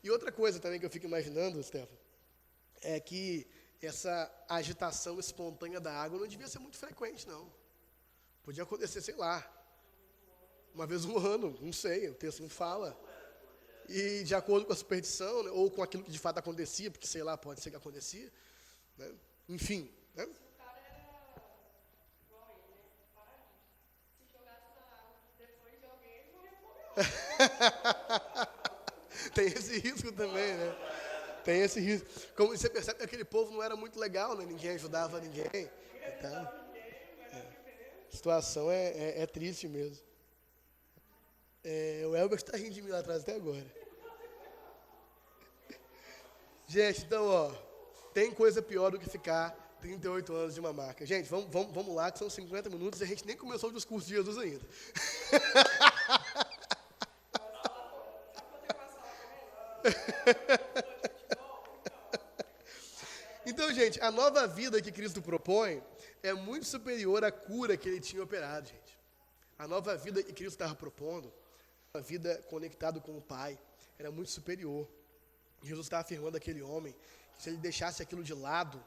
S1: E outra coisa também que eu fico imaginando, Stefano, é que essa agitação espontânea da água não devia ser muito frequente, não. Podia acontecer, sei lá, uma vez no ano, não sei, o texto não fala. E de acordo com a superstição, né, ou com aquilo que de fato acontecia, porque sei lá, pode ser que acontecia, né? Enfim, né? Tem esse risco também, né? Tem esse risco. Como você percebe que aquele povo não era muito legal, né? Ninguém ajudava ninguém. Então, a situação é triste mesmo. O Elber está rindo de mim lá atrás até agora. Gente, então, ó, tem coisa pior do que ficar 38 anos de uma marca. Gente, vamos lá, que são 50 minutos e a gente nem começou o discurso de Jesus ainda. Então, gente, a nova vida que Cristo propõe é muito superior à cura que ele tinha operado, gente. A nova vida que Cristo estava propondo, a vida conectada com o Pai, era muito superior. Jesus estava afirmando àquele homem que se ele deixasse aquilo de lado,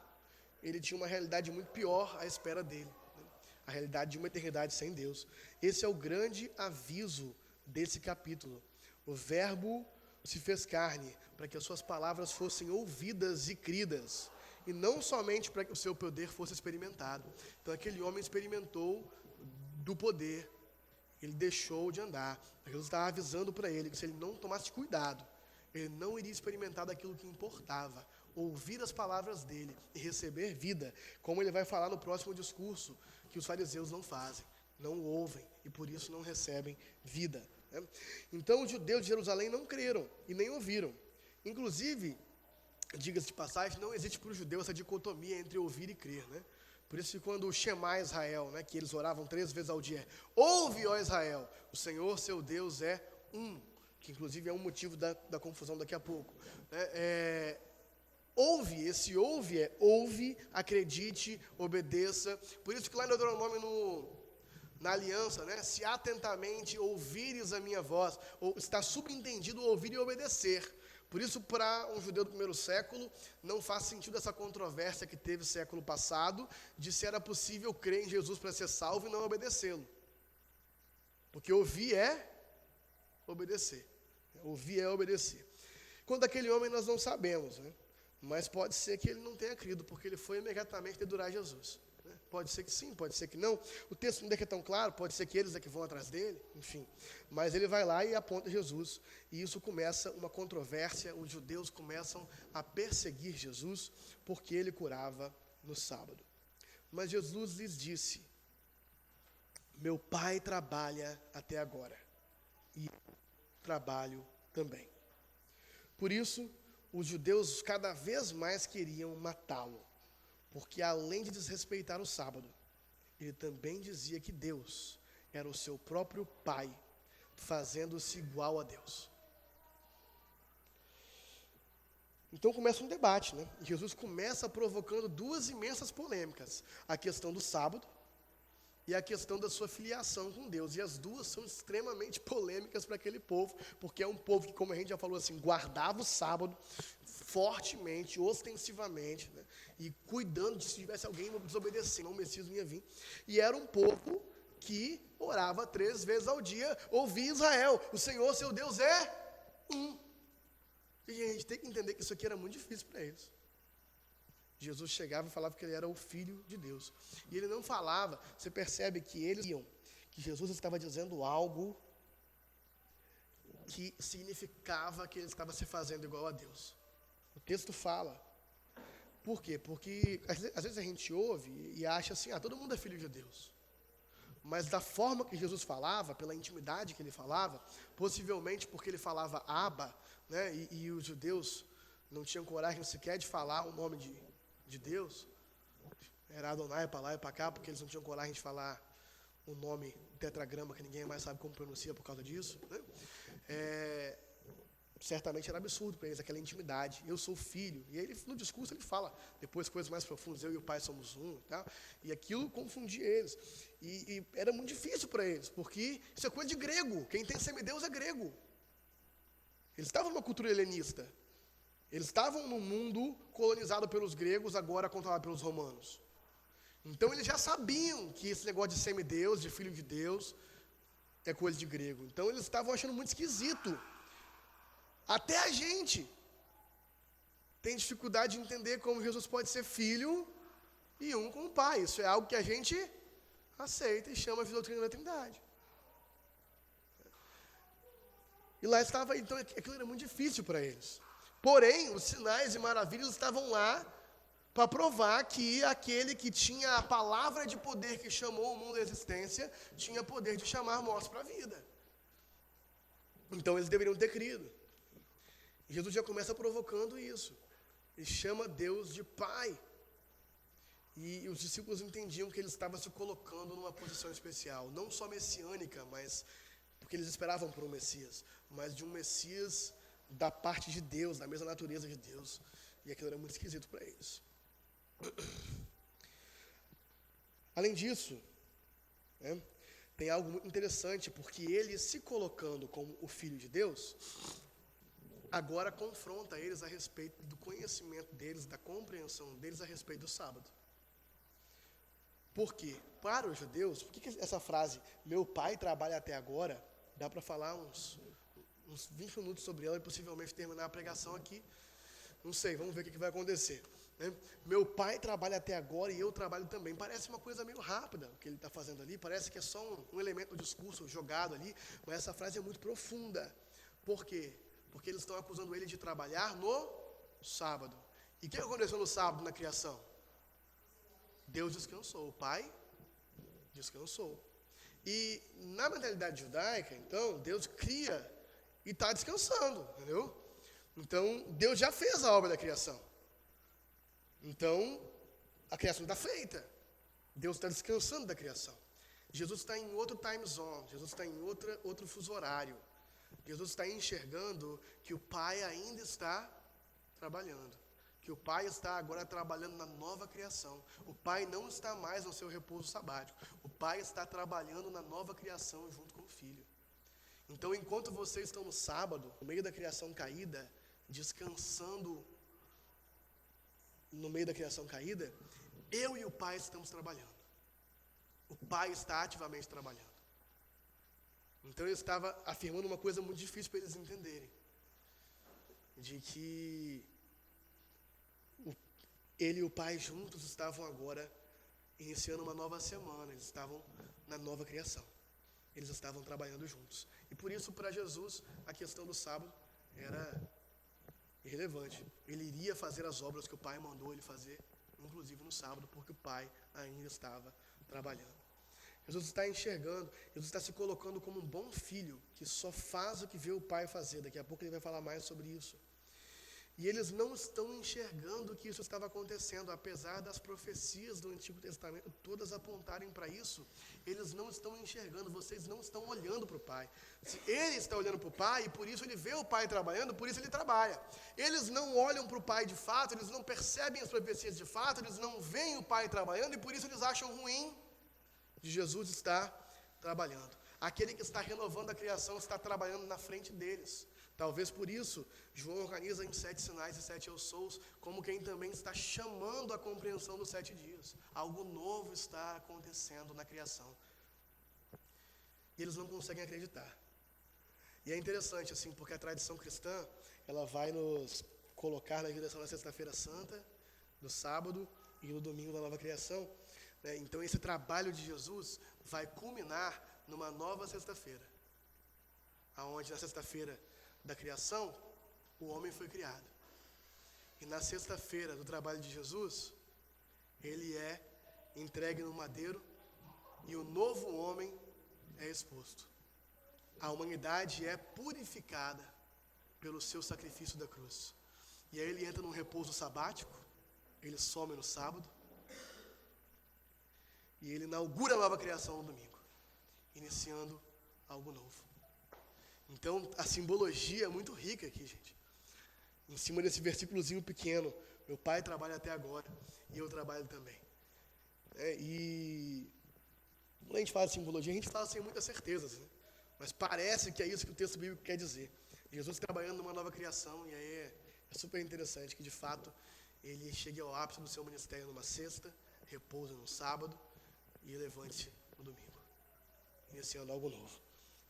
S1: ele tinha uma realidade muito pior à espera dele, né? A realidade de uma eternidade sem Deus. Esse é o grande aviso desse capítulo. O Verbo se fez carne para que as suas palavras fossem ouvidas e cridas, e não somente para que o seu poder fosse experimentado. Então aquele homem experimentou do poder, ele deixou de andar. Jesus estava avisando para ele que se ele não tomasse cuidado, ele não iria experimentar daquilo que importava, ouvir as palavras dele e receber vida, como ele vai falar no próximo discurso, que os fariseus não fazem, não ouvem e por isso não recebem vida, né? Então os judeus de Jerusalém não creram e nem ouviram. Inclusive, diga-se de passagem, não existe para o judeu essa dicotomia entre ouvir e crer, né? Por isso que quando o Shema Israel, né, que eles oravam 3 vezes ao dia, ouve, ó Israel, o Senhor seu Deus é um, que inclusive é um motivo da confusão daqui a pouco, né? Ouve, esse ouve ouve, acredite, obedeça. Por isso que lá em Deuteronômio, na aliança, né, se atentamente ouvires a minha voz, ou está subentendido ouvir e obedecer. Por isso, para um judeu do primeiro século, não faz sentido essa controvérsia que teve no século passado, de se era possível crer em Jesus para ser salvo e não obedecê-lo. Porque ouvir é obedecer. Ouvir é obedecer. Quanto àquele homem, nós não sabemos, né? Mas pode ser que ele não tenha crido, porque ele foi imediatamente dedurar Jesus, né? Pode ser que sim, pode ser que não. O texto não deixa tão claro, pode ser que eles é que vão atrás dele, enfim. Mas ele vai lá e aponta Jesus, e isso começa uma controvérsia. Os judeus começam a perseguir Jesus, porque ele curava no sábado. Mas Jesus lhes disse: meu Pai trabalha até agora, e eu trabalho também. Por isso, os judeus cada vez mais queriam matá-lo, porque além de desrespeitar o sábado, ele também dizia que Deus era o seu próprio Pai, fazendo-se igual a Deus. Então começa um debate, né? E Jesus começa provocando 2 imensas polêmicas: a questão do sábado e a questão da sua filiação com Deus. E as duas são extremamente polêmicas para aquele povo, porque é um povo que, como a gente já falou assim, guardava o sábado fortemente, ostensivamente, né? E cuidando de se tivesse alguém desobedecendo, o Messias não ia vir. E era um povo que orava 3 vezes ao dia: ouvi Israel, o Senhor seu Deus é um. E a gente tem que entender que isso aqui era muito difícil para eles. Jesus chegava e falava que ele era o Filho de Deus. E ele não falava, você percebe que eles iam, que Jesus estava dizendo algo que significava que ele estava se fazendo igual a Deus. O texto fala. Por quê? Porque às vezes a gente ouve e acha assim: todo mundo é filho de Deus. Mas da forma que Jesus falava, pela intimidade que ele falava, possivelmente porque ele falava Abba, né, e os judeus não tinham coragem sequer de falar o nome de Deus, era Adonai para lá e para cá, porque eles não tinham coragem de falar o nome tetragrama, que ninguém mais sabe como pronuncia por causa disso, né? certamente era absurdo para eles, aquela intimidade. Eu sou filho. E aí, no discurso, ele fala depois coisas mais profundas. Eu e o pai somos um. E tal. E aquilo confundia eles. E era muito difícil para eles, porque isso é coisa de grego. Quem tem semideus é grego. Eles estavam numa cultura helenista. Eles estavam num mundo colonizado pelos gregos, agora controlado pelos romanos. Então, eles já sabiam que esse negócio de semideus, de filho de Deus, é coisa de grego. Então, eles estavam achando muito esquisito. Até a gente tem dificuldade de entender como Jesus pode ser filho e um com o pai. Isso é algo que a gente aceita e chama de doutrina da Trindade. E lá estava, então, aquilo era muito difícil para eles. Porém, os sinais e maravilhas estavam lá para provar que aquele que tinha a palavra de poder que chamou o mundo à existência, tinha poder de chamar mortos para a vida. Então, eles deveriam ter crido. E Jesus já começa provocando isso. Ele chama Deus de Pai. E os discípulos entendiam que ele estava se colocando numa posição especial, não só messiânica, mas porque eles esperavam por um Messias, mas de um Messias da parte de Deus, da mesma natureza de Deus. E aquilo era muito esquisito para eles. Além disso, tem algo muito interessante, porque ele se colocando como o Filho de Deus, agora confronta eles a respeito do conhecimento deles, da compreensão deles a respeito do sábado. Por quê? Para os judeus, por que essa frase, meu pai trabalha até agora, dá para falar uns 20 minutos sobre ela e possivelmente terminar a pregação aqui. Não sei, vamos ver o que vai acontecer. Né? Meu pai trabalha até agora e eu trabalho também. Parece uma coisa meio rápida o que ele está fazendo ali, parece que é só um elemento do discurso jogado ali, mas essa frase é muito profunda. Por quê? Porque eles estão acusando ele de trabalhar no sábado. E o que aconteceu no sábado na criação? Deus descansou, o Pai descansou. E na mentalidade judaica, então, Deus cria e está descansando, entendeu? Então, Deus já fez a obra da criação. Então, a criação está feita. Deus está descansando da criação. Jesus está em outro time zone, Jesus está em outro fuso horário. Jesus está enxergando que o Pai ainda está trabalhando. Que o Pai está agora trabalhando na nova criação. O Pai não está mais no seu repouso sabático. O Pai está trabalhando na nova criação junto com o Filho. Então, enquanto vocês estão no sábado, no meio da criação caída, descansando no meio da criação caída, eu e o Pai estamos trabalhando. O Pai está ativamente trabalhando. Então, ele estava afirmando uma coisa muito difícil para eles entenderem. De que ele e o Pai juntos estavam agora iniciando uma nova semana. Eles estavam na nova criação. Eles estavam trabalhando juntos. E por isso, para Jesus, a questão do sábado era irrelevante. Ele iria fazer as obras que o Pai mandou ele fazer, inclusive no sábado, porque o Pai ainda estava trabalhando. Jesus está enxergando, Jesus está se colocando como um bom filho, que só faz o que vê o Pai fazer. Daqui a pouco ele vai falar mais sobre isso. E eles não estão enxergando que isso estava acontecendo, apesar das profecias do Antigo Testamento todas apontarem para isso. Eles não estão enxergando, vocês não estão olhando para o Pai. Ele está olhando para o Pai e por isso ele vê o Pai trabalhando, por isso ele trabalha. Eles não olham para o Pai de fato, eles não percebem as profecias de fato, eles não veem o Pai trabalhando e por isso eles acham ruim de Jesus estar trabalhando. Aquele que está renovando a criação está trabalhando na frente deles. Talvez por isso, João organiza em 7 sinais e 7 eu sous, como quem também está chamando a compreensão dos 7 dias. Algo novo está acontecendo na criação. E eles não conseguem acreditar. E é interessante, assim, porque a tradição cristã, ela vai nos colocar na direção da Sexta-feira Santa, do sábado e no domingo da nova criação. Né? Então, esse trabalho de Jesus vai culminar numa nova sexta-feira, aonde na sexta-feira da criação, o homem foi criado. E na sexta-feira do trabalho de Jesus, ele é entregue no madeiro e o novo homem é exposto. A humanidade é purificada pelo seu sacrifício da cruz. E aí ele entra num repouso sabático, ele some no sábado, e ele inaugura a nova criação no domingo, iniciando algo novo. Então, a simbologia é muito rica aqui, gente. Em cima desse versículozinho pequeno, meu pai trabalha até agora e eu trabalho também. E quando a gente fala de simbologia, a gente fala sem muitas certezas, né? Mas parece que é isso que o texto bíblico quer dizer. Jesus trabalhando numa nova criação, e aí é super interessante que, de fato, ele chegue ao ápice do seu ministério numa sexta, repousa no sábado e levante no domingo, iniciando algo novo.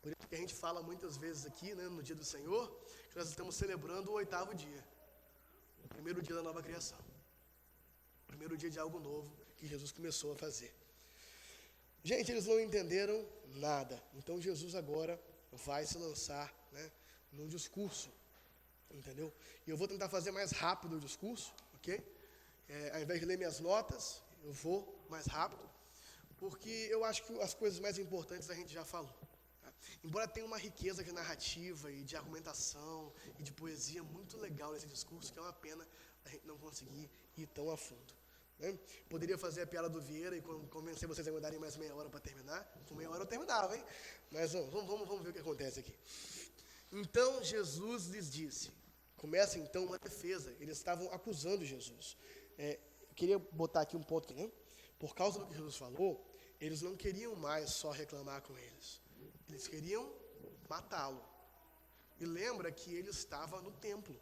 S1: Por isso que a gente fala muitas vezes aqui, né, no dia do Senhor, que nós estamos celebrando o 8º dia, o primeiro dia da nova criação, o primeiro dia de algo novo que Jesus começou a fazer. Gente, eles não entenderam nada, então Jesus agora vai se lançar, né, num discurso, entendeu? E eu vou tentar fazer mais rápido o discurso, ok? Ao invés de ler minhas notas, eu vou mais rápido, porque eu acho que as coisas mais importantes a gente já falou. Tá? Embora tenha uma riqueza de narrativa e de argumentação e de poesia muito legal nesse discurso, que é uma pena a gente não conseguir ir tão a fundo. Né? Poderia fazer a piada do Vieira e convencer vocês a me darem mais meia hora para terminar. Com meia hora eu terminava, hein? Mas vamos ver o que acontece aqui. Então Jesus lhes disse, começa então uma defesa, eles estavam acusando Jesus. Eu queria botar aqui um ponto, né? Por causa do que Jesus falou, eles não queriam mais só reclamar com eles queriam matá-lo. E lembra que ele estava no templo,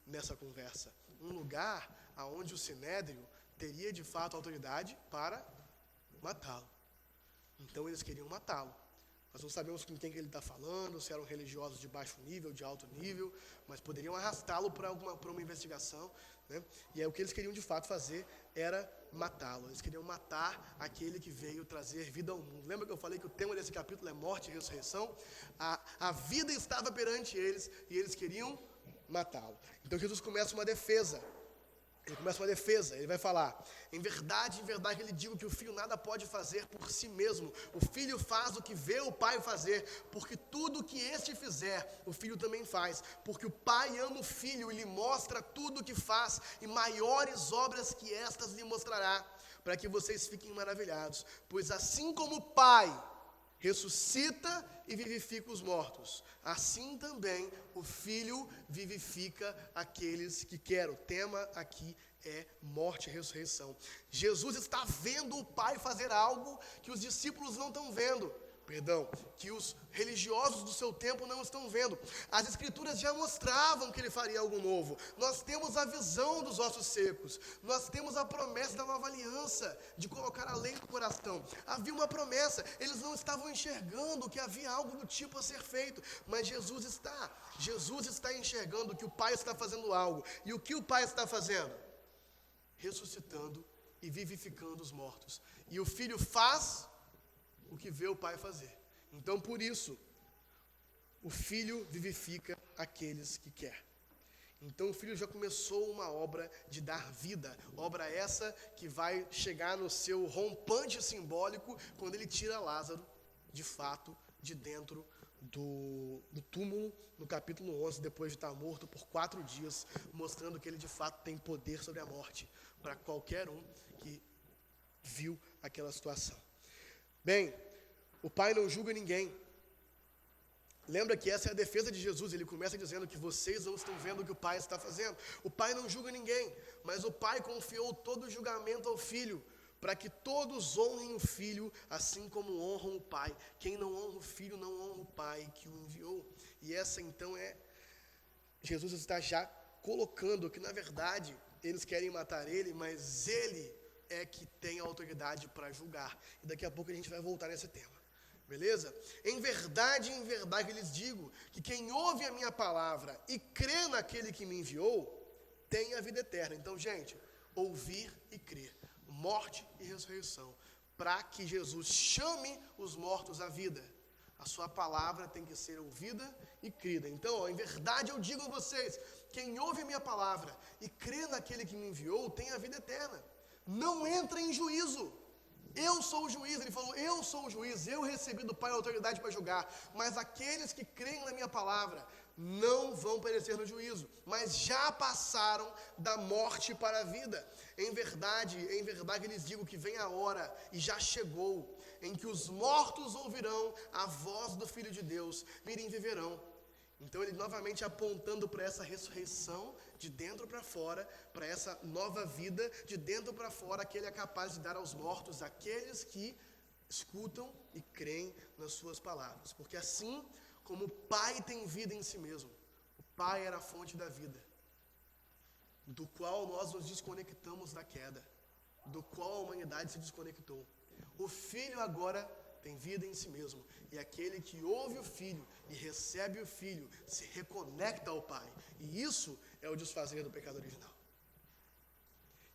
S1: nessa conversa, um lugar onde o Sinédrio teria de fato autoridade para matá-lo. Então eles queriam matá-lo. Nós não sabemos com quem que ele está falando, se eram religiosos de baixo nível, de alto nível, mas poderiam arrastá-lo para uma investigação, né? E aí o que eles queriam de fato fazer era matá-lo. Eles queriam matar aquele que veio trazer vida ao mundo. Lembra que eu falei que o tema desse capítulo é morte e ressurreição? A vida estava perante eles e eles queriam matá-lo. Então Jesus começa uma defesa. Ele vai falar, em verdade, ele digo que o filho nada pode fazer por si mesmo. O filho faz o que vê o pai fazer, porque tudo que este fizer, o filho também faz. Porque o pai ama o filho e lhe mostra tudo o que faz, e maiores obras que estas lhe mostrará, para que vocês fiquem maravilhados. Pois assim como o pai ressuscita e vivifica os mortos, assim também o Filho vivifica aqueles que quer. O tema aqui é morte e ressurreição. Jesus está vendo o Pai fazer algo que os discípulos não estão vendo. Que os religiosos do seu tempo não estão vendo. As escrituras já mostravam que ele faria algo novo. Nós temos a visão dos ossos secos. Nós temos a promessa da nova aliança, de colocar a lei no coração. Havia uma promessa, eles não estavam enxergando que havia algo do tipo a ser feito, mas Jesus está enxergando que o Pai está fazendo algo. E o que o Pai está fazendo? Ressuscitando e vivificando os mortos. E o Filho faz o que vê o Pai fazer. Então, por isso, o Filho vivifica aqueles que quer. Então, o Filho já começou uma obra de dar vida. Obra essa que vai chegar no seu rompante simbólico quando ele tira Lázaro, de fato, de dentro do túmulo, no capítulo 11, depois de estar morto por 4 dias, mostrando que ele, de fato, tem poder sobre a morte, para qualquer um que viu aquela situação. Bem, o Pai não julga ninguém. Lembra que essa é a defesa de Jesus. Ele começa dizendo que vocês não estão vendo o que o Pai está fazendo. O Pai não julga ninguém, mas o Pai confiou todo o julgamento ao Filho, para que todos honrem o Filho, assim como honram o Pai. Quem não honra o Filho, não honra o Pai que o enviou. E essa então Jesus está já colocando que, na verdade, eles querem matar ele, mas ele é que tem a autoridade para julgar. E daqui a pouco a gente vai voltar nesse tema. Beleza? Em verdade, eu lhes digo que quem ouve a minha palavra e crê naquele que me enviou, tem a vida eterna. Então, gente, ouvir e crer. Morte e ressurreição. Para que Jesus chame os mortos à vida, a sua palavra tem que ser ouvida e crida. Então, em verdade eu digo a vocês, quem ouve a minha palavra e crê naquele que me enviou, tem a vida eterna. Não entra em juízo. Eu sou o juiz. Ele falou, eu sou o juiz. Eu recebi do Pai a autoridade para julgar. Mas aqueles que creem na minha palavra não vão perecer no juízo, mas já passaram da morte para a vida. Em verdade lhes digo que vem a hora, e já chegou, em que os mortos ouvirão a voz do Filho de Deus, virem e viverão. Então ele novamente apontando para essa ressurreição de dentro para fora, para essa nova vida de dentro para fora, que ele é capaz de dar aos mortos, aqueles que escutam e creem nas suas palavras. Porque assim como o Pai tem vida em si mesmo, o Pai era a fonte da vida, do qual nós nos desconectamos da queda, do qual a humanidade se desconectou. O Filho agora tem vida em si mesmo, e aquele que ouve o Filho e recebe o Filho se reconecta ao Pai, e isso é o desfazer do pecado original.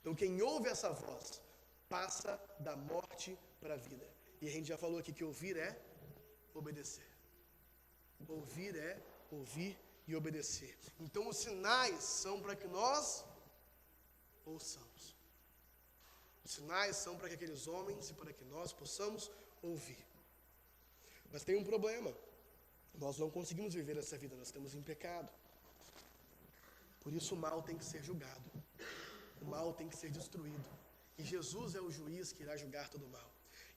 S1: Então quem ouve essa voz passa da morte para a vida. E a gente já falou aqui que ouvir é obedecer. Ouvir é ouvir e obedecer. Então os sinais são para que nós ouçamos. Os sinais são para que aqueles homens e para que nós possamos ouvir. Mas tem um problema. Nós não conseguimos viver essa vida, nós estamos em pecado. Por isso o mal tem que ser julgado. O mal tem que ser destruído. E Jesus é o juiz que irá julgar todo o mal.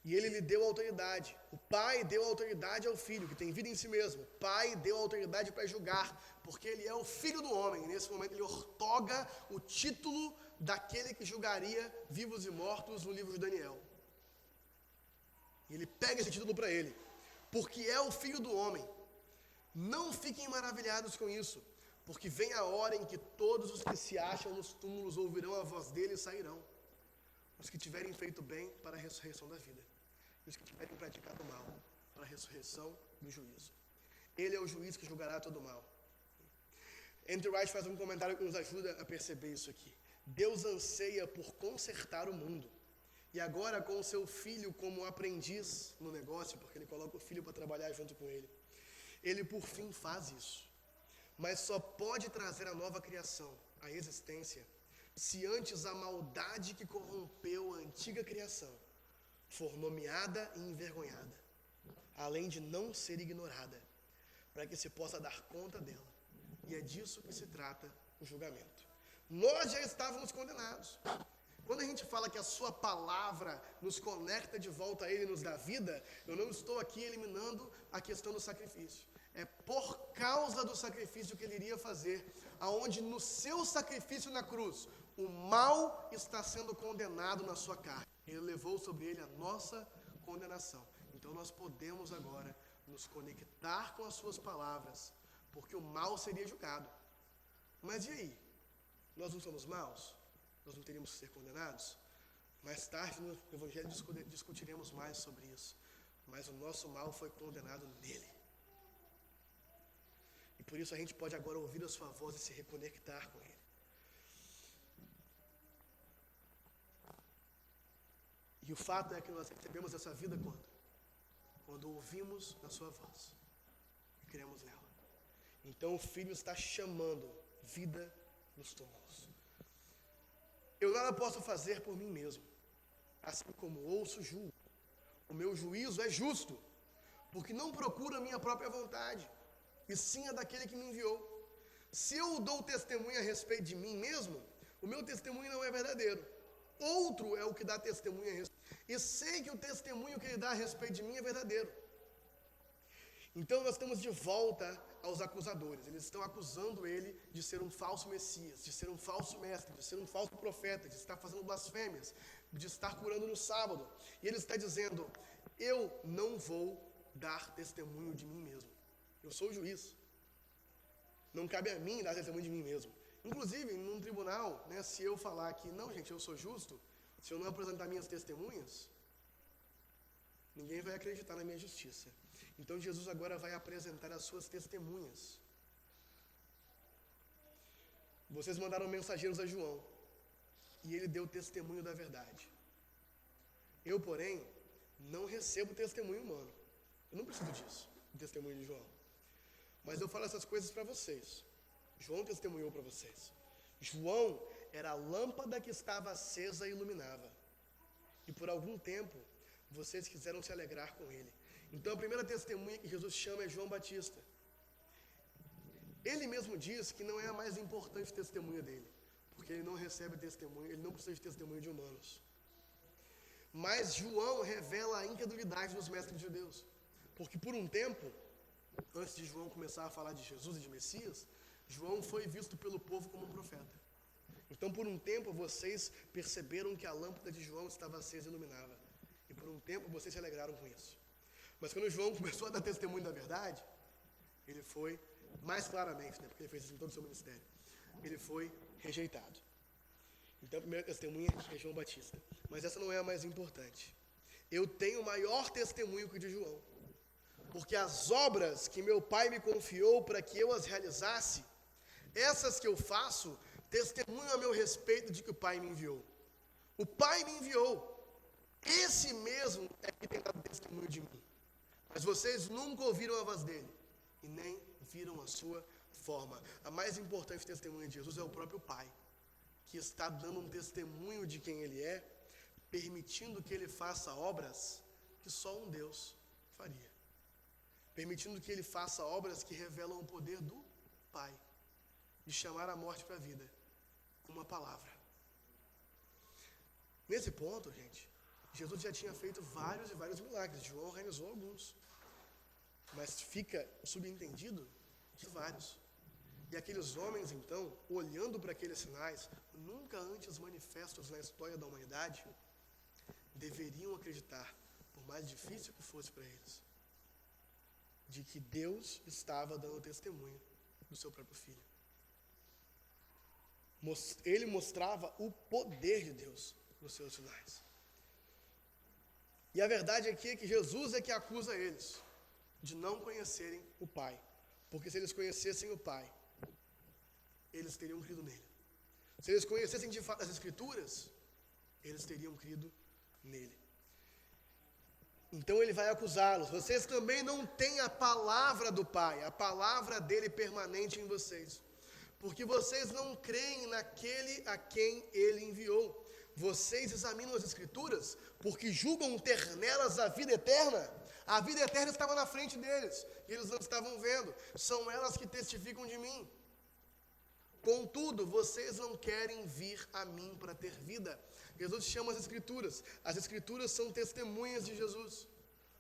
S1: E ele lhe deu autoridade. O Pai deu autoridade ao Filho, que tem vida em si mesmo. O Pai deu autoridade para julgar, porque ele é o Filho do homem. E nesse momento ele ortoga o título daquele que julgaria vivos e mortos no livro de Daniel. E ele pega esse título para ele, porque é o Filho do homem. Não fiquem maravilhados com isso, porque vem a hora em que todos os que se acham nos túmulos ouvirão a voz dele e sairão. Os que tiverem feito bem para a ressurreição da vida, e os que tiverem praticado mal para a ressurreição do juízo. Ele é o juiz que julgará todo o mal. Andrew Wright faz um comentário que nos ajuda a perceber isso aqui. Deus anseia por consertar o mundo. E agora com o seu filho como aprendiz no negócio, porque ele coloca o filho para trabalhar junto com ele, ele por fim faz isso. Mas só pode trazer a nova criação à existência se antes a maldade que corrompeu a antiga criação for nomeada e envergonhada, além de não ser ignorada, para que se possa dar conta dela. E é disso que se trata o julgamento. Nós já estávamos condenados. Quando a gente fala que a sua palavra nos conecta de volta a ele e nos dá vida, eu não estou aqui eliminando a questão do sacrifício. É por causa do sacrifício que ele iria fazer, aonde no seu sacrifício na cruz, o mal está sendo condenado na sua carne. Ele levou sobre ele a nossa condenação. Então nós podemos agora nos conectar com as suas palavras, porque o mal seria julgado. Mas e aí? Nós não somos maus? Nós não teríamos que ser condenados? Mais tarde no Evangelho discutiremos mais sobre isso. Mas o nosso mal foi condenado nele. E por isso a gente pode agora ouvir a sua voz e se reconectar com ele. E o fato é que nós recebemos essa vida quando? Quando ouvimos a sua voz e cremos nela. Então o Filho está chamando vida nos túmulos. Eu nada posso fazer por mim mesmo. Assim como ouço, julgo. O meu juízo é justo, porque não procuro a minha própria vontade, e sim a daquele que me enviou. Se eu dou testemunho a respeito de mim mesmo, o meu testemunho não é verdadeiro. Outro é o que dá testemunho a respeito. E sei que o testemunho que ele dá a respeito de mim é verdadeiro. Então nós estamos de volta aos acusadores. Eles estão acusando ele de ser um falso Messias, de ser um falso mestre, de ser um falso profeta, de estar fazendo blasfêmias, de estar curando no sábado. E ele está dizendo: eu não vou dar testemunho de mim mesmo. Eu sou o juiz. Não cabe a mim dar testemunho de mim mesmo. Inclusive, num tribunal, né, se eu falar que, não, gente, eu sou justo, se eu não apresentar minhas testemunhas, ninguém vai acreditar na minha justiça. Então, Jesus agora vai apresentar as suas testemunhas. Vocês mandaram mensageiros a João, e ele deu testemunho da verdade. Eu, porém, não recebo testemunho humano. Eu não preciso disso, do testemunho de João. Mas eu falo essas coisas para vocês. João testemunhou para vocês. João era a lâmpada que estava acesa e iluminava. E por algum tempo, vocês quiseram se alegrar com ele. Então a primeira testemunha que Jesus chama é João Batista. Ele mesmo diz que não é a mais importante testemunha dele, porque ele não recebe testemunho, ele não precisa de testemunho de humanos. Mas João revela a incredulidade dos mestres judeus, porque por um tempo, antes de João começar a falar de Jesus e de Messias, João foi visto pelo povo como um profeta. Então, por um tempo, vocês perceberam que a lâmpada de João estava acesa e iluminava. E por um tempo, vocês se alegraram com isso. Mas quando João começou a dar testemunho da verdade, ele foi, mais claramente, né, porque ele fez isso em todo o seu ministério, ele foi rejeitado. Então, a primeira testemunha é João Batista. Mas essa não é a mais importante. Eu tenho maior testemunho que o de João. Porque as obras que meu Pai me confiou para que eu as realizasse, essas que eu faço, testemunho a meu respeito de que o Pai me enviou. O Pai me enviou. Esse mesmo é que tem dado testemunho de mim. Mas vocês nunca ouviram a voz dele e nem viram a sua forma. A mais importante testemunha de Jesus é o próprio Pai, que está dando um testemunho de quem ele é, permitindo que ele faça obras que só um Deus faria. Permitindo que ele faça obras que revelam o poder do Pai, de chamar a morte para a vida, com uma palavra. Nesse ponto, gente, Jesus já tinha feito vários e vários milagres. João realizou alguns. Mas fica subentendido de vários. E aqueles homens, então, olhando para aqueles sinais, nunca antes manifestos na história da humanidade, deveriam acreditar, por mais difícil que fosse para eles, de que Deus estava dando testemunho do seu próprio Filho. Ele mostrava o poder de Deus nos seus sinais. E a verdade aqui é que Jesus é que acusa eles de não conhecerem o Pai. Porque se eles conhecessem o Pai, eles teriam crido nele. Se eles conhecessem de fato as Escrituras, eles teriam crido nele. Então ele vai acusá-los. Vocês também não têm a palavra do Pai, a palavra dele permanente em vocês. Porque vocês não creem naquele a quem ele enviou. Vocês examinam as Escrituras porque julgam ter nelas a vida eterna. A vida eterna estava na frente deles e eles não estavam vendo. São elas que testificam de mim. Contudo, vocês não querem vir a mim para ter vida. Jesus chama as Escrituras. As Escrituras são testemunhas de Jesus,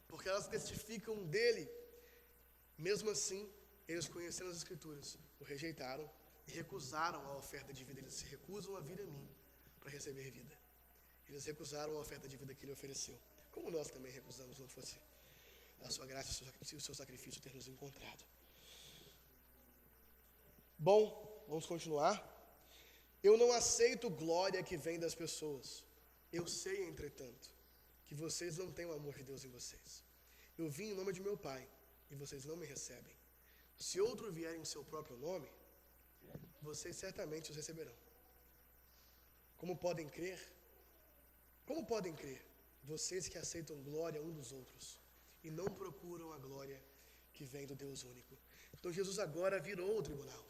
S1: porque elas testificam dele. Mesmo assim, eles conhecendo as Escrituras, o rejeitaram e recusaram a oferta de vida. Eles se recusam a vir a mim para receber vida. Eles recusaram a oferta de vida que ele ofereceu, como nós também recusamos, não fosse a sua graça e o seu sacrifício ter nos encontrado. Bom, vamos continuar. Eu não aceito glória que vem das pessoas. Eu sei, entretanto, que vocês não têm o amor de Deus em vocês. Eu vim em nome de meu Pai, e vocês não me recebem. Se outro vier em seu próprio nome, vocês certamente os receberão. Como podem crer? Como podem crer, vocês que aceitam glória um dos outros e não procuram a glória que vem do Deus único? Então Jesus agora virou o tribunal.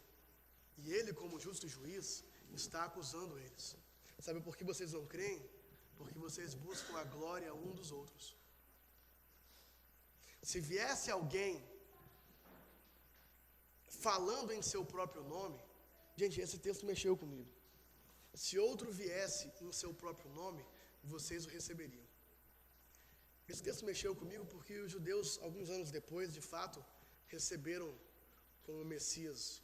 S1: E ele, como justo juiz, está acusando eles. Sabe por que vocês não creem? Porque vocês buscam a glória um dos outros. Se viesse alguém falando em seu próprio nome, gente, esse texto mexeu comigo. Se outro viesse em seu próprio nome, vocês o receberiam. Esse texto mexeu comigo porque os judeus, alguns anos depois, de fato, receberam como Messias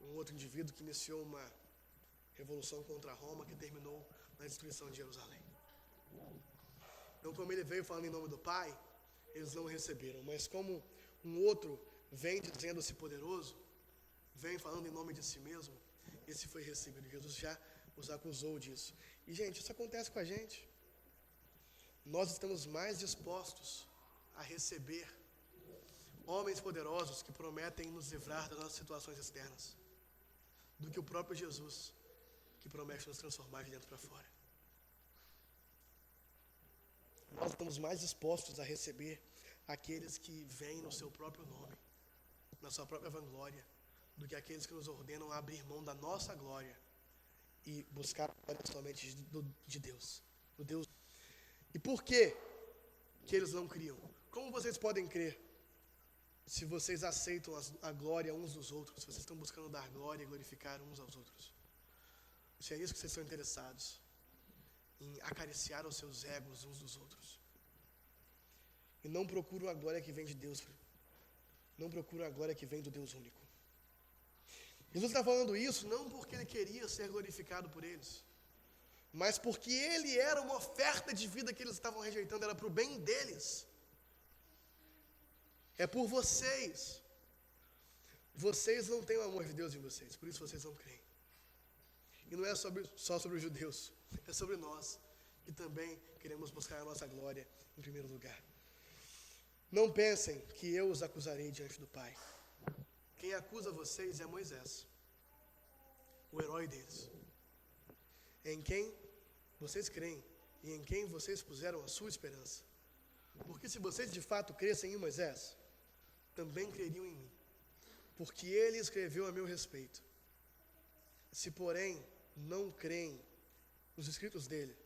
S1: um outro indivíduo que iniciou uma revolução contra Roma que terminou na destruição de Jerusalém. Então, como ele veio falando em nome do Pai, eles não o receberam. Mas como um outro vem dizendo-se poderoso, vem falando em nome de si mesmo, esse foi recebido. Jesus já os acusou disso. E, gente, isso acontece com a gente. Nós estamos mais dispostos a receber homens poderosos que prometem nos livrar das nossas situações externas do que o próprio Jesus, que promete nos transformar de dentro para fora. Nós estamos mais dispostos a receber aqueles que vêm no seu próprio nome, na sua própria vanglória, do que aqueles que nos ordenam a abrir mão da nossa glória e buscar a glória somente de Deus, do Deus. E por que eles não criam? Como vocês podem crer? se vocês aceitam a glória uns dos outros, se vocês estão buscando dar glória e glorificar uns aos outros. Se é isso que vocês estão interessados, em acariciar os seus egos uns dos outros. E não procuram a glória que vem de Deus. Não procuram a glória que vem do Deus único. Jesus está falando isso não porque ele queria ser glorificado por eles, mas porque ele era uma oferta de vida que eles estavam rejeitando, era para o bem deles. É por vocês. Vocês não têm o amor de Deus em vocês, por isso vocês não creem. E não é só sobre os judeus, é sobre nós, que também queremos buscar a nossa glória em primeiro lugar. Não pensem que eu os acusarei diante do Pai. Quem acusa vocês é Moisés, o herói deles, em quem vocês creem e em quem vocês puseram a sua esperança. Porque se vocês de fato crescem em Moisés, também creriam em mim, porque ele escreveu a meu respeito. Se, porém, não creem nos escritos dele,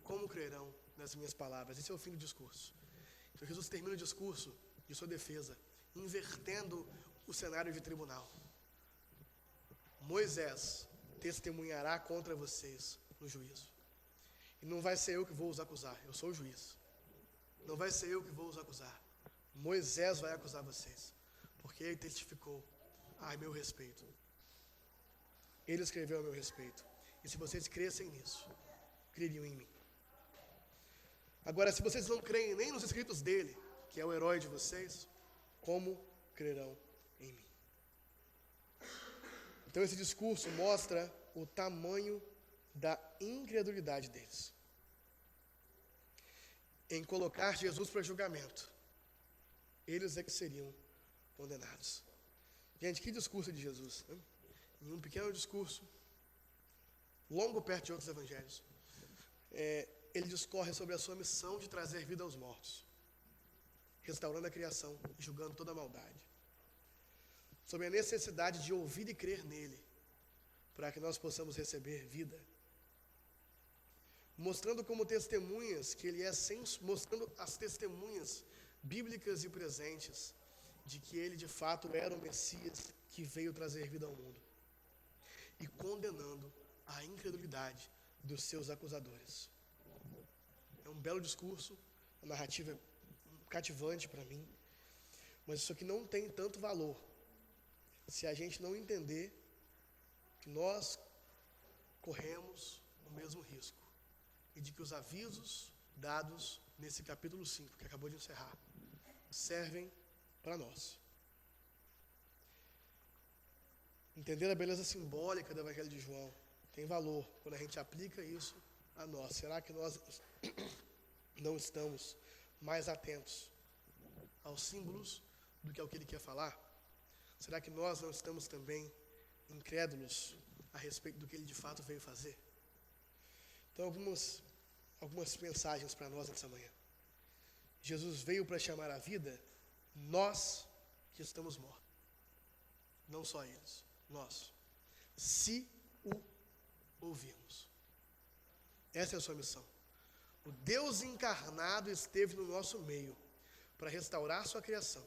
S1: como crerão nas minhas palavras? Esse é o fim do discurso. Então Jesus termina o discurso de sua defesa, invertendo o cenário de tribunal. Moisés testemunhará contra vocês no juízo. E não vai ser eu que vou os acusar, eu sou o juiz. Não vai ser eu que vou os acusar. Moisés vai acusar vocês, porque ele testificou a meu respeito. Ele escreveu a meu respeito. E se vocês crescem nisso, creriam em mim. Agora, se vocês não creem nem nos escritos dele, que é o herói de vocês, como crerão em mim? Então esse discurso mostra o tamanho da incredulidade deles em colocar Jesus para julgamento. Eles é que seriam condenados. Gente, que discurso de Jesus, né? Em um pequeno discurso, longo perto de outros evangelhos, ele discorre sobre a sua missão de trazer vida aos mortos, restaurando a criação e julgando toda a maldade, sobre a necessidade de ouvir e crer nele, para que nós possamos receber vida, mostrando como testemunhas que ele é mostrando as testemunhas bíblicas e presentes de que ele de fato era o Messias que veio trazer vida ao mundo, e condenando a incredulidade dos seus acusadores. É um belo discurso, a narrativa é cativante para mim, mas isso aqui não tem tanto valor se a gente não entender que nós corremos o mesmo risco e de que os avisos dados nesse capítulo 5, que acabou de encerrar, servem para nós. Entender a beleza simbólica do Evangelho de João tem valor quando a gente aplica isso a nós. Será que nós não estamos mais atentos aos símbolos do que ao que ele quer falar? Será que nós não estamos também incrédulos a respeito do que ele de fato veio fazer? Então, algumas mensagens para nós nessa manhã. Jesus veio para chamar a vida nós que estamos mortos. Não só eles, nós. Se o ouvirmos. Essa é a sua missão. O Deus encarnado esteve no nosso meio para restaurar sua criação,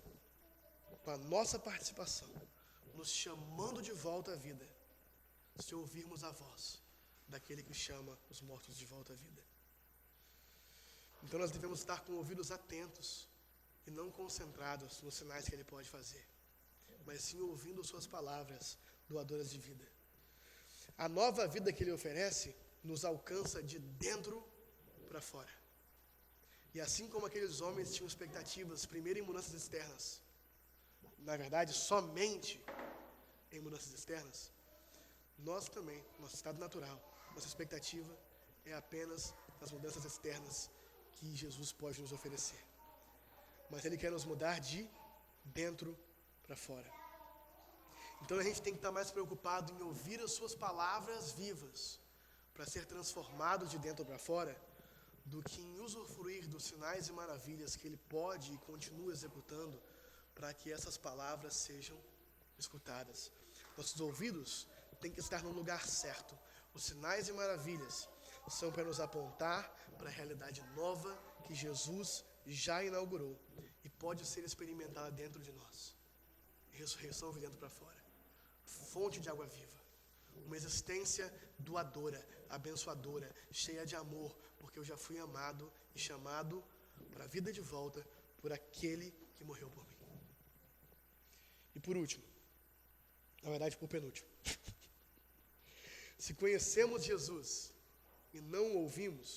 S1: com a nossa participação, nos chamando de volta à vida, se ouvirmos a voz daquele que chama os mortos de volta à vida. Então nós devemos estar com ouvidos atentos e não concentrados nos sinais que ele pode fazer, mas sim ouvindo suas palavras doadoras de vida. A nova vida que ele oferece nos alcança de dentro para fora. E assim como aqueles homens tinham expectativas, primeiro em mudanças externas, na verdade, somente em mudanças externas, nós também, nosso estado natural, nossa expectativa é apenas as mudanças externas que Jesus pode nos oferecer. Mas ele quer nos mudar de dentro para fora. Então a gente tem que estar mais preocupado em ouvir as suas palavras vivas para ser transformado de dentro para fora, do que em usufruir dos sinais e maravilhas que ele pode e continua executando para que essas palavras sejam escutadas. Nossos ouvidos têm que estar no lugar certo. Os sinais e maravilhas são para nos apontar para a realidade nova que Jesus já inaugurou e pode ser experimentada dentro de nós. Ressurreição de dentro para fora. Fonte de água viva. Uma existência doadora, abençoadora, cheia de amor, porque eu já fui amado e chamado para a vida de volta por aquele que morreu por mim. E por último, na verdade por penúltimo, se conhecemos Jesus e não o ouvimos,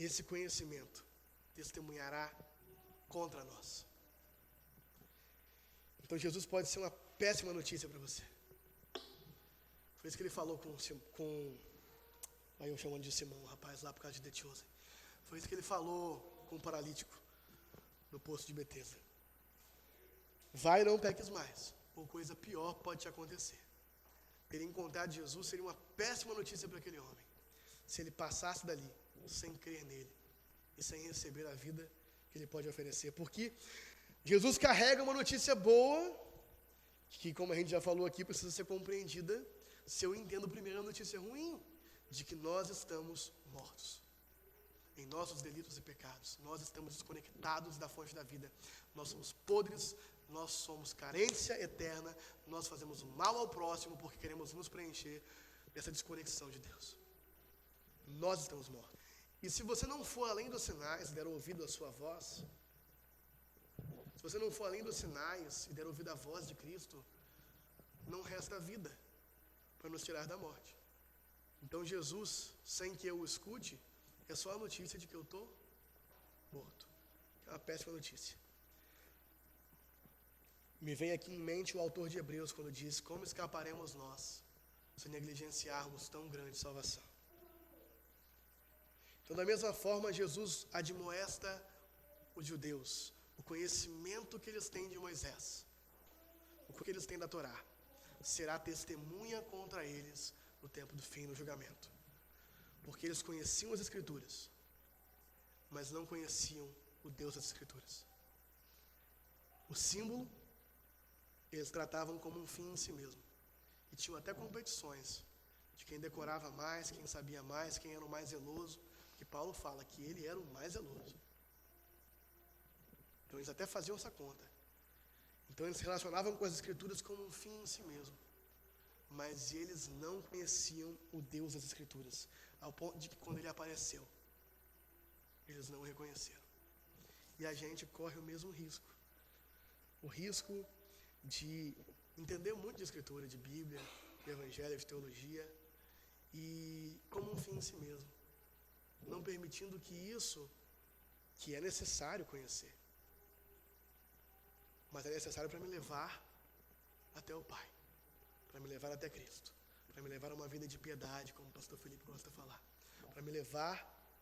S1: esse conhecimento testemunhará contra nós. Então Jesus pode ser uma péssima notícia para você. Foi isso que ele falou aí eu chamando de Simão, o rapaz lá por causa de The Chosen. Foi isso que ele falou com o paralítico no poço de Betesda. Vai e não peques mais, ou coisa pior pode te acontecer. Ter encontrado Jesus seria uma péssima notícia para aquele homem, se ele passasse dali sem crer nele e sem receber a vida que ele pode oferecer. Porque Jesus carrega uma notícia boa, que, como a gente já falou aqui, precisa ser compreendida se eu entendo primeiro a notícia ruim, de que nós estamos mortos em nossos delitos e pecados. Nós estamos desconectados da fonte da vida. Nós somos podres, nós somos carência eterna, nós fazemos mal ao próximo porque queremos nos preencher dessa desconexão de Deus. Nós estamos mortos. E se você não for além dos sinais e der ouvido à sua voz, se você não for além dos sinais e der ouvido à voz de Cristo, não resta vida para nos tirar da morte. Então Jesus, sem que eu o escute, é só a notícia de que eu estou morto. É uma péssima notícia. Me vem aqui em mente o autor de Hebreus quando diz: como escaparemos nós se negligenciarmos tão grande salvação? Então, da mesma forma, Jesus admoesta os judeus, o conhecimento que eles têm de Moisés, o que eles têm da Torá, será testemunha contra eles no tempo do fim, no julgamento. Porque eles conheciam as Escrituras, mas não conheciam o Deus das Escrituras. O símbolo, eles tratavam como um fim em si mesmo. E tinham até competições de quem decorava mais, quem sabia mais, quem era o mais zeloso. Que Paulo fala que ele era o mais zeloso. Então eles até faziam essa conta. Então eles se relacionavam com as Escrituras como um fim em si mesmo. Mas eles não conheciam o Deus das Escrituras, ao ponto de que quando ele apareceu, eles não o reconheceram. E a gente corre o mesmo risco. O risco de entender muito de Escritura, de Bíblia, de Evangelho, de teologia, e como um fim em si mesmo. Não permitindo que isso, que é necessário conhecer, mas é necessário para me levar até o Pai, para me levar até Cristo, para me levar a uma vida de piedade, como o pastor Felipe gosta de falar, para me levar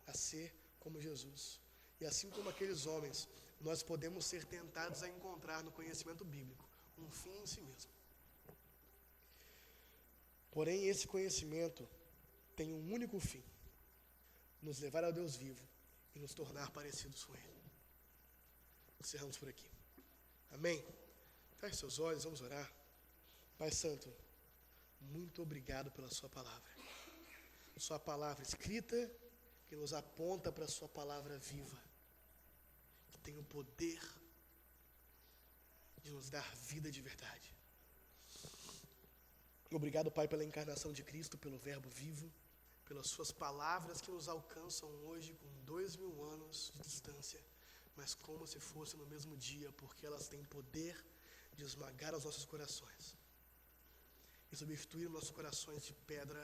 S1: a ser como Jesus. E assim como aqueles homens, nós podemos ser tentados a encontrar no conhecimento bíblico um fim em si mesmo. Porém, esse conhecimento tem um único fim: nos levar ao Deus vivo e nos tornar parecidos com Ele. Encerramos por aqui. Amém? Feche seus olhos, vamos orar. Pai Santo, muito obrigado pela sua palavra. Sua palavra escrita, que nos aponta para a sua palavra viva, que tem o poder de nos dar vida de verdade. Obrigado, Pai, pela encarnação de Cristo, pelo Verbo vivo, pelas suas palavras que nos alcançam hoje com 2000 anos de distância, mas como se fosse no mesmo dia, porque elas têm poder de esmagar os nossos corações e substituir nossos corações de pedra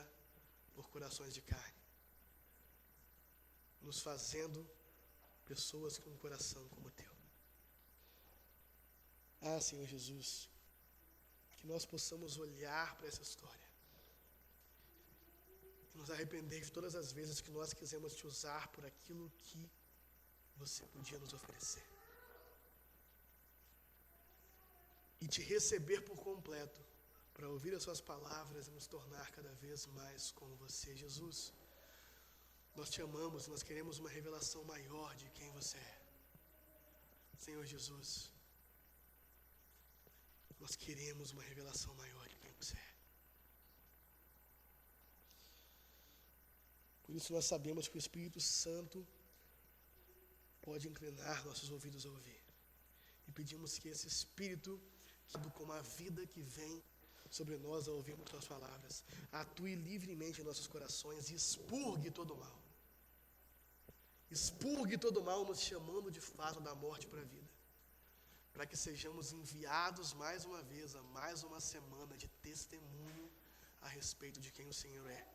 S1: por corações de carne, nos fazendo pessoas com um coração como o teu. Ah, Senhor Jesus, que nós possamos olhar para essa história e nos arrepender de todas as vezes que nós quisemos te usar por aquilo que você podia nos oferecer. E te receber por completo, para ouvir as suas palavras e nos tornar cada vez mais como você, Jesus. Nós te amamos, nós queremos uma revelação maior de quem você é. Senhor Jesus, nós queremos uma revelação maior de quem você é. Por isso nós sabemos que o Espírito Santo pode inclinar nossos ouvidos a ouvir. E pedimos que esse Espírito, que como a vida que vem sobre nós ao ouvirmos tuas palavras, atue livremente em nossos corações e expurgue todo o mal. Expurgue todo o mal, nos chamando de fato da morte para a vida. Para que sejamos enviados mais uma vez a mais uma semana de testemunho a respeito de quem o Senhor é.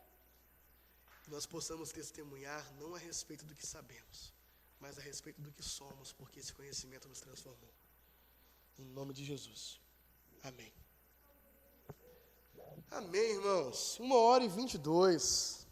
S1: Que nós possamos testemunhar não a respeito do que sabemos, mas a respeito do que somos, porque esse conhecimento nos transformou. Em nome de Jesus. Amém. Amém, irmãos. 1h22.